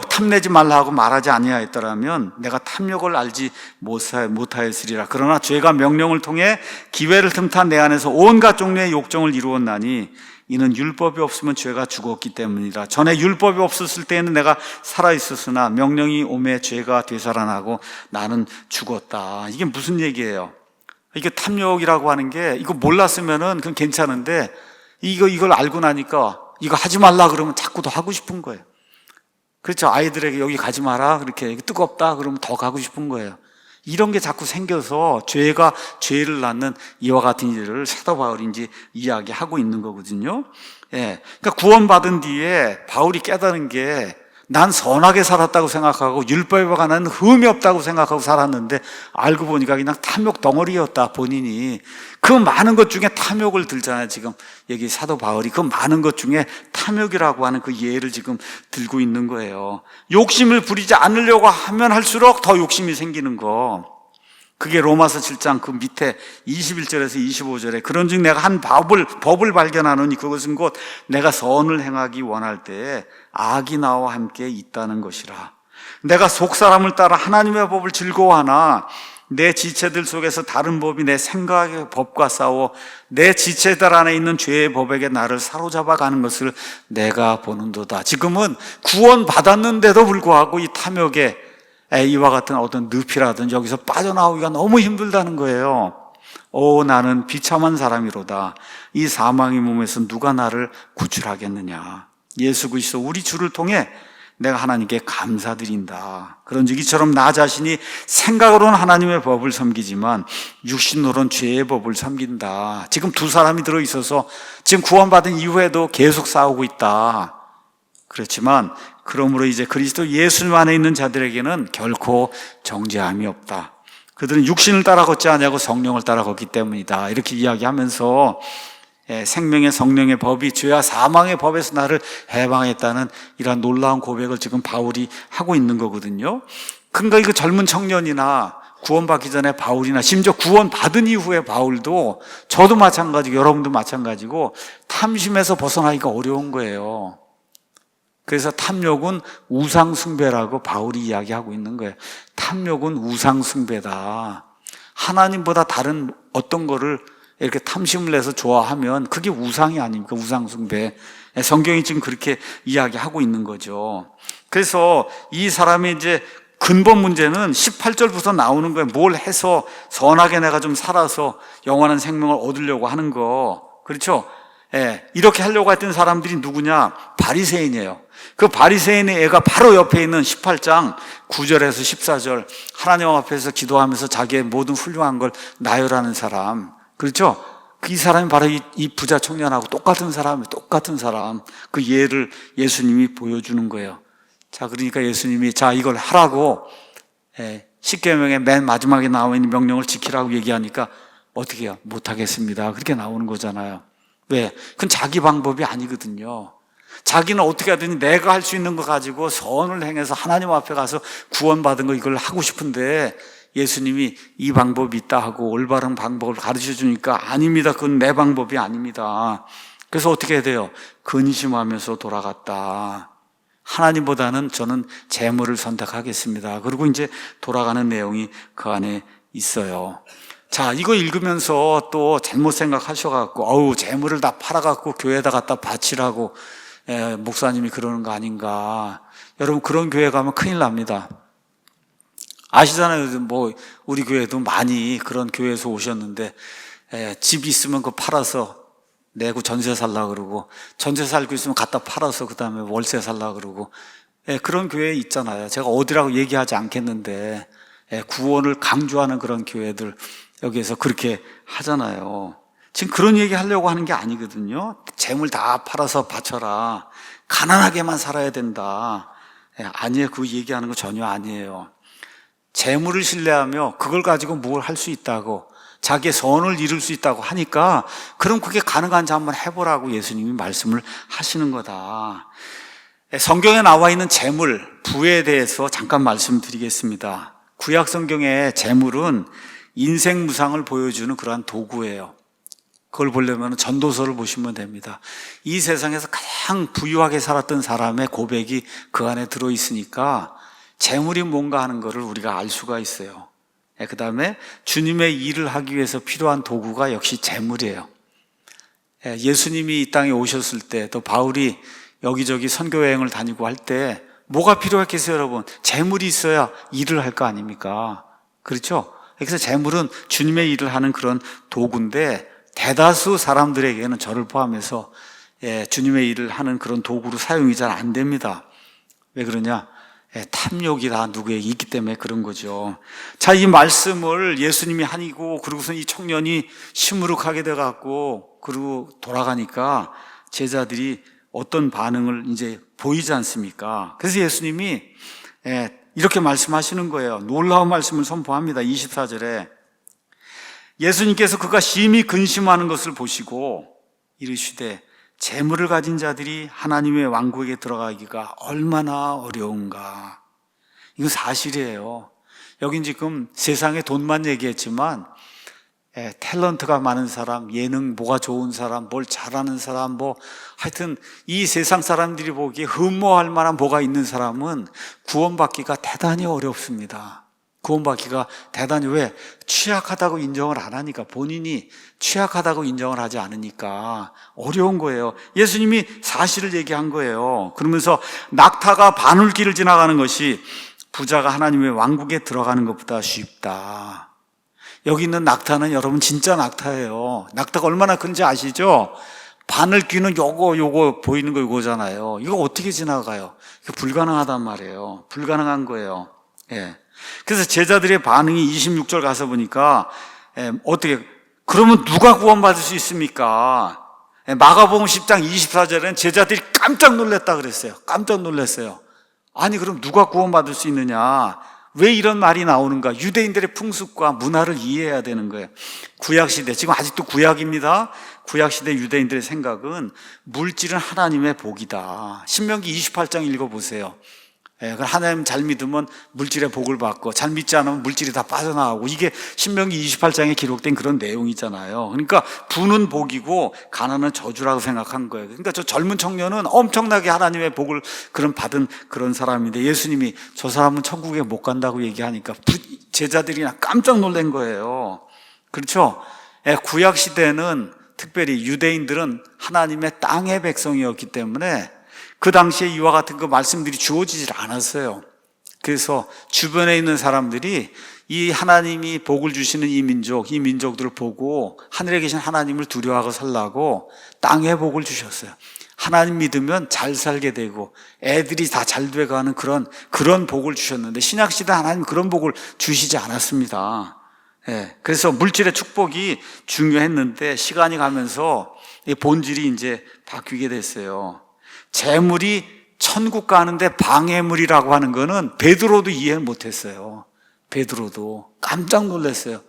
탐내지 말라 하고 말하지 아니하였더라면 내가 탐욕을 알지 못하였으리라. 그러나 죄가 명령을 통해 기회를 틈타 내 안에서 온갖 종류의 욕정을 이루었나니 이는 율법이 없으면 죄가 죽었기 때문이라. 전에 율법이 없었을 때에는 내가 살아있었으나 명령이 오매 죄가 되살아나고 나는 죽었다. 이게 무슨 얘기예요? 이게 탐욕이라고 하는 게, 이거 몰랐으면은 그건 괜찮은데 이걸 알고 나니까 이거 하지 말라 그러면 자꾸 더 하고 싶은 거예요. 그렇죠? 아이들에게 여기 가지 마라, 그렇게 뜨겁다 그러면 더 가고 싶은 거예요. 이런 게 자꾸 생겨서 죄가 죄를 낳는 이와 같은 일을 사도 바울이 이제 이야기하고 있는 거거든요. 그러니까 구원받은 뒤에 바울이 깨달은 게 난 선하게 살았다고 생각하고 율법에 관한 흠이 없다고 생각하고 살았는데 알고 보니까 그냥 탐욕 덩어리였다. 본인이 그 많은 것 중에 탐욕을 들잖아요. 지금 여기 사도 바울이 그 많은 것 중에 탐욕이라고 하는 그 예를 지금 들고 있는 거예요. 욕심을 부리지 않으려고 하면 할수록 더 욕심이 생기는 거. 그게 로마서 7장 그 밑에 21절에서 25절에 그런즉 내가 한 법을 발견하노니 그것은 곧 내가 선을 행하기 원할 때에 악이 나와 함께 있다는 것이라. 내가 속사람을 따라 하나님의 법을 즐거워하나 내 지체들 속에서 다른 법이 내 생각의 법과 싸워 내 지체들 안에 있는 죄의 법에게 나를 사로잡아 가는 것을 내가 보는도다. 지금은 구원 받았는데도 불구하고 이 탐욕에 이와 같은 어떤 늪이라든지 여기서 빠져나오기가 너무 힘들다는 거예요. 나는 비참한 사람이로다. 이 사망의 몸에서 누가 나를 구출하겠느냐. 예수 그리스도 우리 주를 통해 내가 하나님께 감사드린다. 그런즉 이처럼 나 자신이 생각으로는 하나님의 법을 섬기지만 육신으로는 죄의 법을 섬긴다. 지금 두 사람이 들어있어서 지금 구원받은 이후에도 계속 싸우고 있다. 그렇지만 그러므로 이제 그리스도 예수 안에 있는 자들에게는 결코 정죄함이 없다. 그들은 육신을 따라 걷지 않냐고 성령을 따라 걷기 때문이다. 이렇게 이야기하면서 생명의 성령의 법이 죄와 사망의 법에서 나를 해방했다는 이러한 놀라운 고백을 지금 바울이 하고 있는 거거든요. 그러니까 이거 젊은 청년이나 구원받기 전에 바울이나 심지어 구원받은 이후에 바울도 저도 마찬가지고 여러분도 마찬가지고 탐심에서 벗어나기가 어려운 거예요. 그래서 탐욕은 우상숭배라고 바울이 이야기하고 있는 거예요. 탐욕은 우상숭배다. 하나님보다 다른 어떤 거를 이렇게 탐심을 내서 좋아하면 그게 우상이 아닙니까? 우상숭배. 성경이 지금 그렇게 이야기하고 있는 거죠. 그래서 이 사람의 이제 근본 문제는 18절부터 나오는 거예요. 뭘 해서 선하게 내가 좀 살아서 영원한 생명을 얻으려고 하는 거. 그렇죠? 이렇게 하려고 했던 사람들이 누구냐? 바리새인이에요. 그 바리새인의 애가 바로 옆에 있는 18장 9절에서 14절 하나님 앞에서 기도하면서 자기의 모든 훌륭한 걸 나열하는 사람. 그렇죠? 이 사람이 바로 이 부자 청년하고 똑같은 사람. 그 예를 예수님이 보여주는 거예요. 자, 그러니까 예수님이 자, 이걸 하라고 십계명의 맨 마지막에 나와 있는 명령을 지키라고 얘기하니까 어떻게 해요? 못하겠습니다. 그렇게 나오는 거잖아요. 왜? 그건 자기 방법이 아니거든요. 자기는 어떻게 하든지 내가 할 수 있는 거 가지고 선을 행해서 하나님 앞에 가서 구원받은 거 이걸 하고 싶은데 예수님이 이 방법이 있다 하고 올바른 방법을 가르쳐 주니까 아닙니다. 그건 내 방법이 아닙니다. 그래서 어떻게 해야 돼요? 근심하면서 돌아갔다. 하나님보다는 저는 재물을 선택하겠습니다. 그리고 이제 돌아가는 내용이 그 안에 있어요. 자, 이거 읽으면서 또 잘못 생각하셔갖고 재물을 다 팔아갖고 교회에다 갖다 바치라고 목사님이 그러는 거 아닌가. 여러분, 그런 교회 가면 큰일 납니다. 아시잖아요. 뭐 우리 교회도 많이 그런 교회에서 오셨는데 집 있으면 그거 팔아서 내고 전세 살라 그러고, 전세 살고 있으면 갖다 팔아서 그 다음에 월세 살라 그러고, 그런 교회 있잖아요. 제가 어디라고 얘기하지 않겠는데 구원을 강조하는 그런 교회들 여기에서 그렇게 하잖아요. 지금 그런 얘기 하려고 하는 게 아니거든요. 재물 다 팔아서 바쳐라. 가난하게만 살아야 된다. 아니에요. 그 얘기하는 거 전혀 아니에요. 재물을 신뢰하며 그걸 가지고 뭘 할 수 있다고, 자기의 선을 이룰 수 있다고 하니까 그럼 그게 가능한지 한번 해보라고 예수님이 말씀을 하시는 거다. 성경에 나와 있는 재물, 부에 대해서 잠깐 말씀드리겠습니다. 구약 성경의 재물은 인생 무상을 보여주는 그러한 도구예요. 그걸 보려면 전도서를 보시면 됩니다. 이 세상에서 가장 부유하게 살았던 사람의 고백이 그 안에 들어있으니까 재물이 뭔가 하는 것을 우리가 알 수가 있어요. 그 다음에 주님의 일을 하기 위해서 필요한 도구가 역시 재물이에요. 예수님이 이 땅에 오셨을 때, 또 바울이 여기저기 선교 여행을 다니고 할 때 뭐가 필요했겠어요, 여러분? 재물이 있어야 일을 할 거 아닙니까? 그렇죠? 그래서 재물은 주님의 일을 하는 그런 도구인데 대다수 사람들에게는 저를 포함해서 주님의 일을 하는 그런 도구로 사용이 잘 안 됩니다. 왜 그러냐? 탐욕이 다 누구에게 있기 때문에 그런 거죠. 자, 이 말씀을 예수님이 하니고 그러고서 이 청년이 시무룩하게 돼갖고 그리고 돌아가니까 제자들이 어떤 반응을 이제 보이지 않습니까? 그래서 예수님이 이렇게 말씀하시는 거예요. 놀라운 말씀을 선포합니다. 24절에 예수님께서 그가 심히 근심하는 것을 보시고 이르시되 재물을 가진 자들이 하나님의 왕국에 들어가기가 얼마나 어려운가. 이건 사실이에요. 여긴 지금 세상의 돈만 얘기했지만 탤런트가 많은 사람, 예능 뭐가 좋은 사람, 뭘 잘하는 사람, 뭐 하여튼 이 세상 사람들이 보기에 흠모할 만한 뭐가 있는 사람은 구원받기가 대단히 어렵습니다. 구원받기가 대단히, 왜? 취약하다고 인정을 안 하니까, 본인이 취약하다고 인정을 하지 않으니까 어려운 거예요. 예수님이 사실을 얘기한 거예요. 그러면서 낙타가 바늘길을 지나가는 것이 부자가 하나님의 왕국에 들어가는 것보다 쉽다. 여기 있는 낙타는 여러분 진짜 낙타예요. 낙타가 얼마나 큰지 아시죠? 바늘귀는 요거 보이는 거 요거잖아요. 이거 어떻게 지나가요? 불가능하단 말이에요. 불가능한 거예요. 그래서 제자들의 반응이 26절 가서 보니까 어떻게, 그러면 누가 구원받을 수 있습니까? 마가복음 10장 24절에는 제자들이 깜짝 놀랐다 그랬어요. 깜짝 놀랐어요. 아니 그럼 누가 구원받을 수 있느냐? 왜 이런 말이 나오는가? 유대인들의 풍습과 문화를 이해해야 되는 거예요. 구약시대, 지금 아직도 구약입니다. 구약시대 유대인들의 생각은 물질은 하나님의 복이다. 신명기 28장 읽어보세요. 하나님 잘 믿으면 물질의 복을 받고, 잘 믿지 않으면 물질이 다 빠져나가고, 이게 신명기 28장에 기록된 그런 내용이잖아요. 그러니까 부는 복이고 가난은 저주라고 생각한 거예요. 그러니까 저 젊은 청년은 엄청나게 하나님의 복을 받은 그런 사람인데, 예수님이 저 사람은 천국에 못 간다고 얘기하니까 제자들이나 깜짝 놀란 거예요. 그렇죠? 구약 시대는 특별히 유대인들은 하나님의 땅의 백성이었기 때문에 그 당시에 이와 같은 그 말씀들이 주어지질 않았어요. 그래서 주변에 있는 사람들이 이 하나님이 복을 주시는 이 민족들을 보고 하늘에 계신 하나님을 두려워하고 살라고 땅의 복을 주셨어요. 하나님 믿으면 잘 살게 되고 애들이 다 잘 돼가는 그런 복을 주셨는데, 신약시대 하나님 그런 복을 주시지 않았습니다. 그래서 물질의 축복이 중요했는데 시간이 가면서 본질이 이제 바뀌게 됐어요. 재물이 천국 가는데 방해물이라고 하는 거는 베드로도 이해를 못했어요. 베드로도 깜짝 놀랐어요.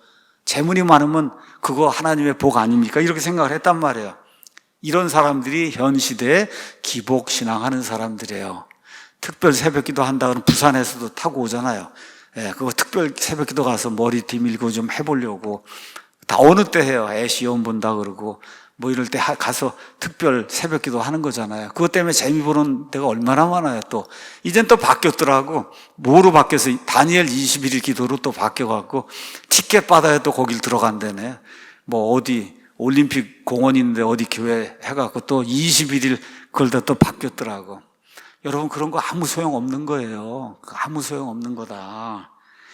재물이 많으면 그거 하나님의 복 아닙니까? 이렇게 생각을 했단 말이에요. 이런 사람들이 현 시대에 기복신앙하는 사람들이에요. 특별 새벽기도 한다 그러면 부산에서도 타고 오잖아요. 그거 특별 새벽기도 가서 머리 뒤밀고 좀 해보려고 다 어느 때 해요. 애 시험 본다 그러고 뭐 이럴 때 가서 특별 새벽기도 하는 거잖아요. 그것 때문에 재미 보는 데가 얼마나 많아요. 또 이젠 또 바뀌었더라고. 뭐로 바뀌어서 다니엘 21일 기도로 또 바뀌어갖고 티켓 받아야 또 거길 들어간다네. 뭐 어디 올림픽 공원 있는데 어디 교회 해갖고 또 21일 그걸다 또 바뀌었더라고. 여러분 그런 거 아무 소용 없는 거예요. 아무 소용 없는 거다.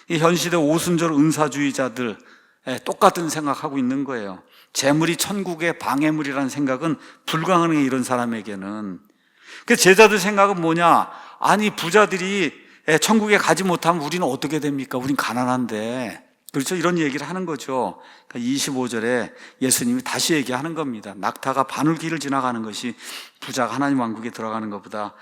이 현 시대 오순절 은사주의자들 똑같은 생각하고 있는 거예요. 재물이 천국의 방해물이라는 생각은 불가능해, 이런 사람에게는. 그 제자들 생각은 뭐냐? 아니 부자들이 천국에 가지 못하면 우리는 어떻게 됩니까? 우린 가난한데. 그렇죠? 이런 얘기를 하는 거죠. 25절에 예수님이 다시 얘기하는 겁니다. 낙타가 바늘길을 지나가는 것이 부자가 하나님 왕국에 들어가는 것보다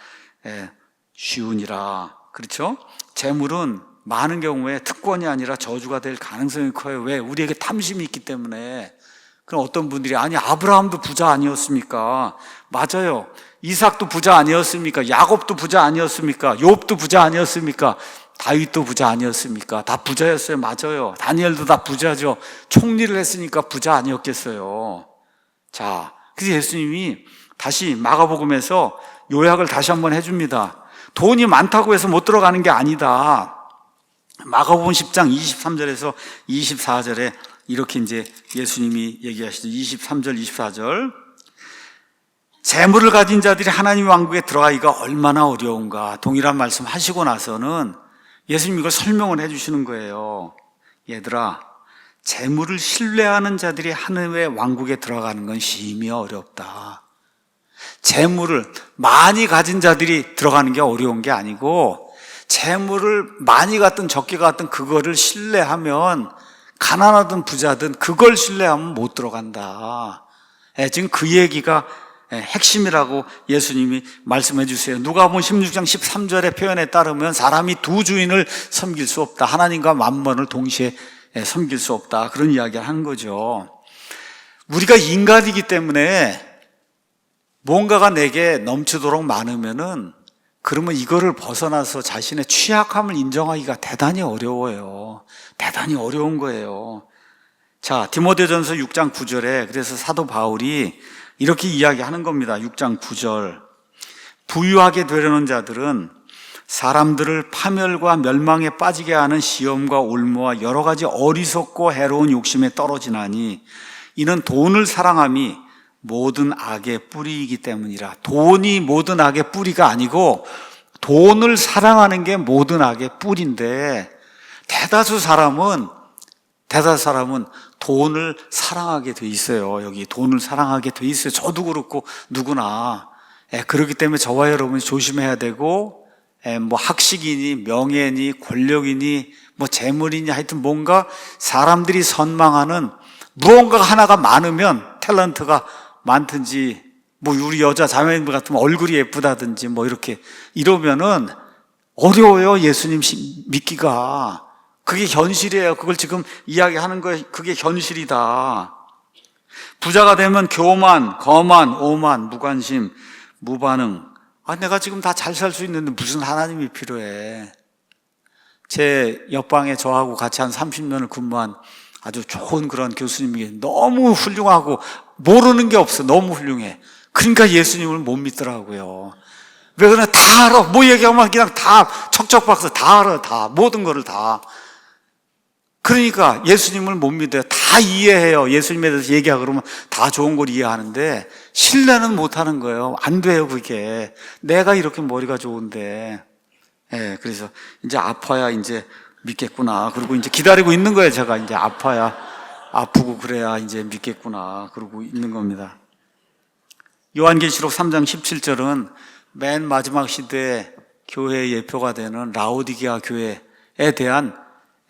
쉬우니라. 그렇죠? 재물은 많은 경우에 특권이 아니라 저주가 될 가능성이 커요. 왜? 우리에게 탐심이 있기 때문에. 그럼 어떤 분들이 아니 아브라함도 부자 아니었습니까? 맞아요. 이삭도 부자 아니었습니까? 야곱도 부자 아니었습니까? 욥도 부자 아니었습니까? 다윗도 부자 아니었습니까? 다 부자였어요. 맞아요. 다니엘도 다 부자죠. 총리를 했으니까 부자 아니었겠어요. 자, 그래서 예수님이 다시 마가복음에서 요약을 다시 한번 해줍니다. 돈이 많다고 해서 못 들어가는 게 아니다. 마가복음 10장 23절에서 24절에 이렇게 이제 예수님이 얘기하시죠. 23절, 24절. 재물을 가진 자들이 하나님 왕국에 들어가기가 얼마나 어려운가. 동일한 말씀 하시고 나서는 예수님이 이걸 설명을 해주시는 거예요. 얘들아, 재물을 신뢰하는 자들이 하나님의 왕국에 들어가는 건 심히 어렵다. 재물을 많이 가진 자들이 들어가는 게 어려운 게 아니고, 재물을 많이 갖든 적게 갖든 그거를 신뢰하면, 가난하든 부자든 그걸 신뢰하면 못 들어간다. 지금 그 얘기가 핵심이라고 예수님이 말씀해 주세요. 누가복음 16장 13절의 표현에 따르면 사람이 두 주인을 섬길 수 없다. 하나님과 만mon을 동시에 섬길 수 없다. 그런 이야기를 하는 거죠. 우리가 인간이기 때문에 뭔가가 내게 넘치도록 많으면은 그러면 이거를 벗어나서 자신의 취약함을 인정하기가 대단히 어려워요. 대단히 어려운 거예요. 자, 디모데전서 6장 9절에 그래서 사도 바울이 이렇게 이야기하는 겁니다. 6장 9절. 부유하게 되려는 자들은 사람들을 파멸과 멸망에 빠지게 하는 시험과 올무와 여러 가지 어리석고 해로운 욕심에 떨어지나니 이는 돈을 사랑함이 모든 악의 뿌리이기 때문이라. 돈이 모든 악의 뿌리가 아니고 돈을 사랑하는 게 모든 악의 뿌리인데 대다수 사람은 돈을 사랑하게 돼 있어요. 여기 돈을 사랑하게 돼 있어요. 저도 그렇고 누구나. 그렇기 때문에 저와 여러분이 조심해야 되고, 뭐 학식이니 명예니 권력이니 뭐 재물이니 하여튼 뭔가 사람들이 선망하는 무언가 하나가 많으면 탤런트가 많든지 뭐 우리 여자 자매님들 같으면 얼굴이 예쁘다든지 뭐 이렇게 이러면은 어려워요. 예수님 믿기가. 그게 현실이에요. 그걸 지금 이야기하는 거예요. 그게 현실이다. 부자가 되면 교만, 거만, 오만, 무관심, 무반응. 내가 지금 다 잘 살 수 있는데 무슨 하나님이 필요해. 제 옆방에 저하고 같이 한 30년을 근무한 아주 좋은 그런 교수님이 너무 훌륭하고 모르는 게 없어. 너무 훌륭해. 그러니까 예수님을 못 믿더라고요. 왜 그러냐? 다 알아. 뭐 얘기하면 그냥 다 척척박사 다 알아. 다 모든 거를 다. 그러니까 예수님을 못 믿어요. 다 이해해요. 예수님에 대해서 얘기하고 그러면 다 좋은 걸 이해하는데 신뢰는 못하는 거예요. 안 돼요. 그게 내가 이렇게 머리가 좋은데. 그래서 이제 아파야 이제 믿겠구나. 그리고 이제 기다리고 있는 거예요. 제가 이제 아파야 아프고 그래야 이제 믿겠구나. 그러고 있는 겁니다. 요한계시록 3장 17절은 맨 마지막 시대에 교회의 예표가 되는 라오디게아 교회에 대한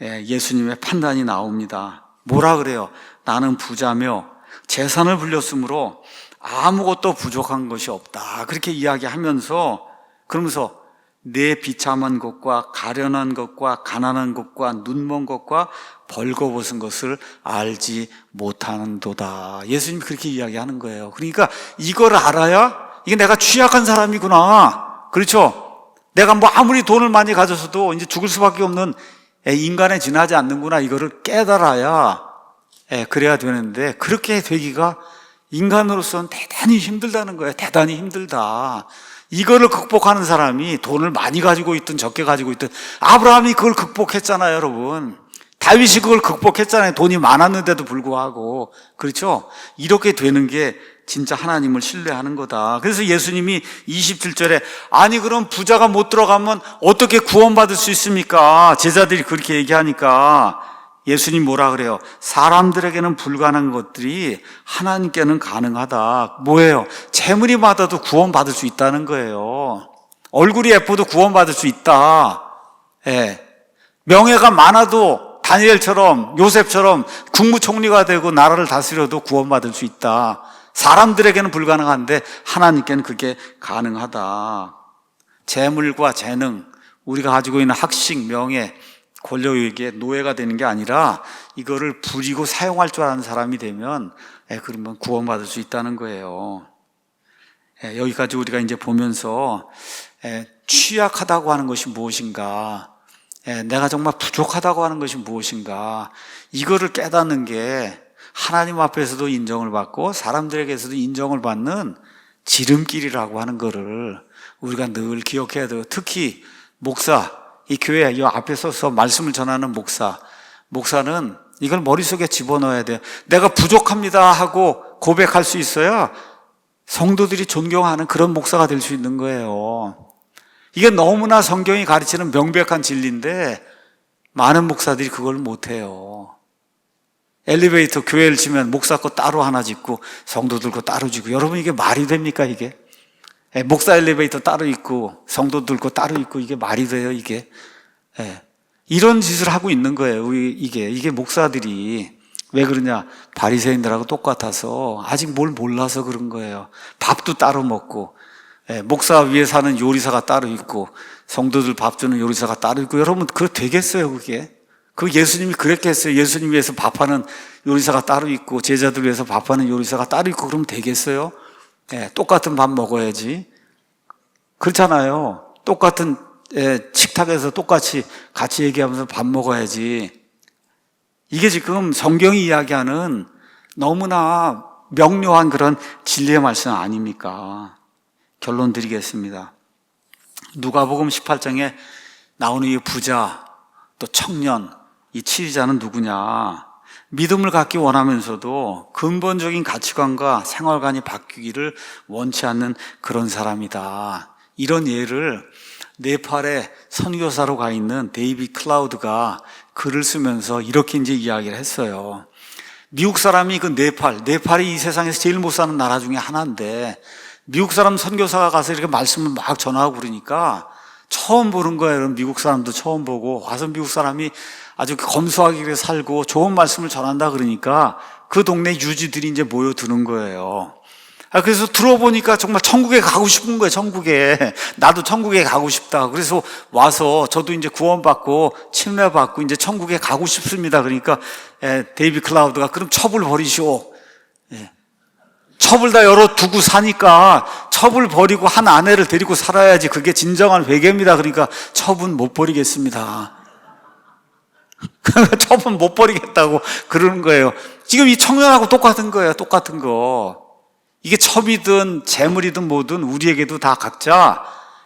예수님의 판단이 나옵니다. 뭐라 그래요? 나는 부자며 재산을 불렸으므로 아무것도 부족한 것이 없다. 그렇게 이야기하면서 그러면서 내 비참한 것과 가련한 것과 가난한 것과 눈먼 것과 벌거벗은 것을 알지 못하는도다. 예수님이 그렇게 이야기하는 거예요. 그러니까 이걸 알아야 이게 내가 취약한 사람이구나. 그렇죠? 내가 뭐 아무리 돈을 많이 가졌어도 이제 죽을 수밖에 없는 인간에 지나지 않는구나. 이거를 깨달아야 그래야 되는데 그렇게 되기가 인간으로서는 대단히 힘들다는 거예요. 대단히 힘들다. 이거를 극복하는 사람이 돈을 많이 가지고 있든 적게 가지고 있든 아브라함이 그걸 극복했잖아요, 여러분. 다윗이 그걸 극복했잖아요. 돈이 많았는데도 불구하고. 그렇죠? 이렇게 되는 게 진짜 하나님을 신뢰하는 거다. 그래서 예수님이 27절에 아니 그럼 부자가 못 들어가면 어떻게 구원받을 수 있습니까? 제자들이 그렇게 얘기하니까 예수님 뭐라 그래요? 사람들에게는 불가능한 것들이 하나님께는 가능하다. 뭐예요? 재물이 많아도 구원받을 수 있다는 거예요. 얼굴이 예뻐도 구원받을 수 있다. 명예가 많아도 다니엘처럼 요셉처럼 국무총리가 되고 나라를 다스려도 구원받을 수 있다. 사람들에게는 불가능한데 하나님께는 그게 가능하다. 재물과 재능, 우리가 가지고 있는 학식, 명예, 권력에게 노예가 되는 게 아니라 이거를 부리고 사용할 줄 아는 사람이 되면 그러면 구원받을 수 있다는 거예요. 여기까지 우리가 이제 보면서 취약하다고 하는 것이 무엇인가, 내가 정말 부족하다고 하는 것이 무엇인가, 이거를 깨닫는 게 하나님 앞에서도 인정을 받고 사람들에게서도 인정을 받는 지름길이라고 하는 거를 우리가 늘 기억해야 돼요. 특히 목사, 이 교회 이 앞에 서서 말씀을 전하는 목사는 이걸 머릿속에 집어넣어야 돼요. 내가 부족합니다 하고 고백할 수 있어야 성도들이 존경하는 그런 목사가 될 수 있는 거예요. 이게 너무나 성경이 가르치는 명백한 진리인데 많은 목사들이 그걸 못해요. 엘리베이터 교회를 치면 목사 거 따로 하나 짓고 성도들 거 따로 짓고, 여러분 이게 말이 됩니까? 이게 목사 엘리베이터 따로 있고 성도들 거 따로 있고 이게 말이 돼요? 이게 이런 짓을 하고 있는 거예요. 이게 목사들이 왜 그러냐? 바리새인들하고 똑같아서 아직 뭘 몰라서 그런 거예요. 밥도 따로 먹고, 목사 위에 사는 요리사가 따로 있고, 성도들 밥 주는 요리사가 따로 있고. 여러분, 그거 되겠어요, 그게? 그 예수님이 그렇게 했어요. 예수님 위해서 밥하는 요리사가 따로 있고, 제자들 위해서 밥하는 요리사가 따로 있고, 그러면 되겠어요? 똑같은 밥 먹어야지. 그렇잖아요. 똑같은 식탁에서 똑같이 같이 얘기하면서 밥 먹어야지. 이게 지금 성경이 이야기하는 너무나 명료한 그런 진리의 말씀 아닙니까? 결론 드리겠습니다. 누가복음 18장에 나오는 이 부자, 또 청년, 이 치리자는 누구냐? 믿음을 갖기 원하면서도 근본적인 가치관과 생활관이 바뀌기를 원치 않는 그런 사람이다. 이런 예를 네팔에 선교사로 가 있는 데이비 클라우드가 글을 쓰면서 이렇게 이제 이야기를 했어요. 미국 사람이 그 네팔이 이 세상에서 제일 못 사는 나라 중에 하나인데, 미국 사람 선교사가 가서 이렇게 말씀을 막 전하고 그러니까 처음 보는 거예요. 미국 사람도 처음 보고 와서 미국 사람이 아주 검소하게 살고 좋은 말씀을 전한다 그러니까 그 동네 유지들이 이제 모여드는 거예요. 그래서 들어보니까 정말 천국에 가고 싶은 거예요. 천국에. 나도 천국에 가고 싶다. 그래서 와서 저도 이제 구원받고 침례받고 이제 천국에 가고 싶습니다. 그러니까 데이비 클라우드가 그럼 첩을 버리시오. 첩을 다 열어두고 사니까 첩을 버리고 한 아내를 데리고 살아야지 그게 진정한 회개입니다. 그러니까 첩은 못 버리겠습니다. 첩은 못 버리겠다고 그러는 거예요. 지금 이 청년하고 똑같은 거예요. 똑같은 거. 이게 첩이든 재물이든 뭐든 우리에게도 다 각자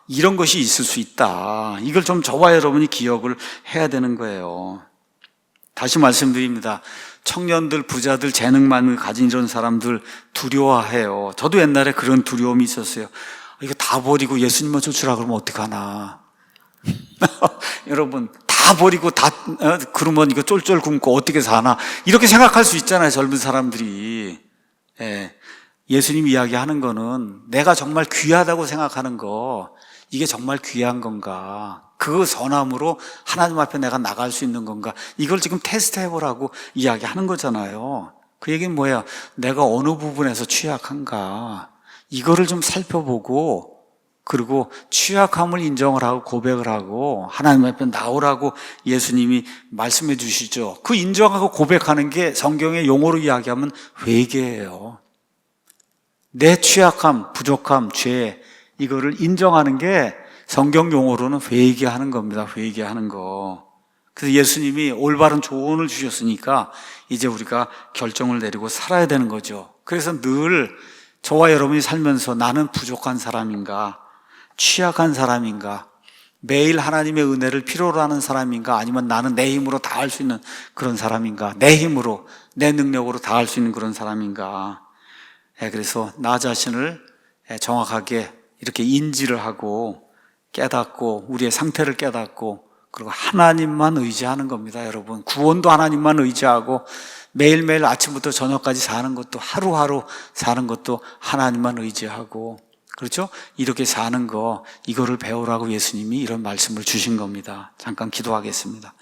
이런 것이 있을 수 있다. 이걸 좀 저와 여러분이 기억을 해야 되는 거예요. 다시 말씀드립니다. 청년들, 부자들, 재능만 가진 이런 사람들 두려워해요. 저도 옛날에 그런 두려움이 있었어요. 이거 다 버리고 예수님만 쫓으라 그러면 어떡하나. 여러분, 다 버리고 그러면 이거 쫄쫄 굶고 어떻게 사나. 이렇게 생각할 수 있잖아요, 젊은 사람들이. 예수님이 이야기하는 거는 내가 정말 귀하다고 생각하는 거, 이게 정말 귀한 건가? 그 선함으로 하나님 앞에 내가 나갈 수 있는 건가? 이걸 지금 테스트 해보라고 이야기하는 거잖아요. 그 얘기는 뭐야? 내가 어느 부분에서 취약한가? 이거를 좀 살펴보고, 그리고 취약함을 인정을 하고 고백을 하고 하나님 앞에 나오라고 예수님이 말씀해 주시죠. 그 인정하고 고백하는 게 성경의 용어로 이야기하면 회개예요. 내 취약함, 부족함, 죄, 이거를 인정하는 게 성경 용어로는 회개하는 겁니다. 회개하는 거. 그래서 예수님이 올바른 조언을 주셨으니까 이제 우리가 결정을 내리고 살아야 되는 거죠. 그래서 늘 저와 여러분이 살면서 나는 부족한 사람인가, 취약한 사람인가, 매일 하나님의 은혜를 필요로 하는 사람인가, 아니면 나는 내 힘으로 다 할 수 있는 그런 사람인가, 내 힘으로, 내 능력으로 다 할 수 있는 그런 사람인가. 그래서 나 자신을 정확하게 이렇게 인지를 하고 깨닫고 우리의 상태를 깨닫고 그리고 하나님만 의지하는 겁니다. 여러분, 구원도 하나님만 의지하고 매일매일 아침부터 저녁까지 사는 것도, 하루하루 사는 것도 하나님만 의지하고, 그렇죠? 이렇게 사는 거, 이거를 배우라고 예수님이 이런 말씀을 주신 겁니다. 잠깐 기도하겠습니다.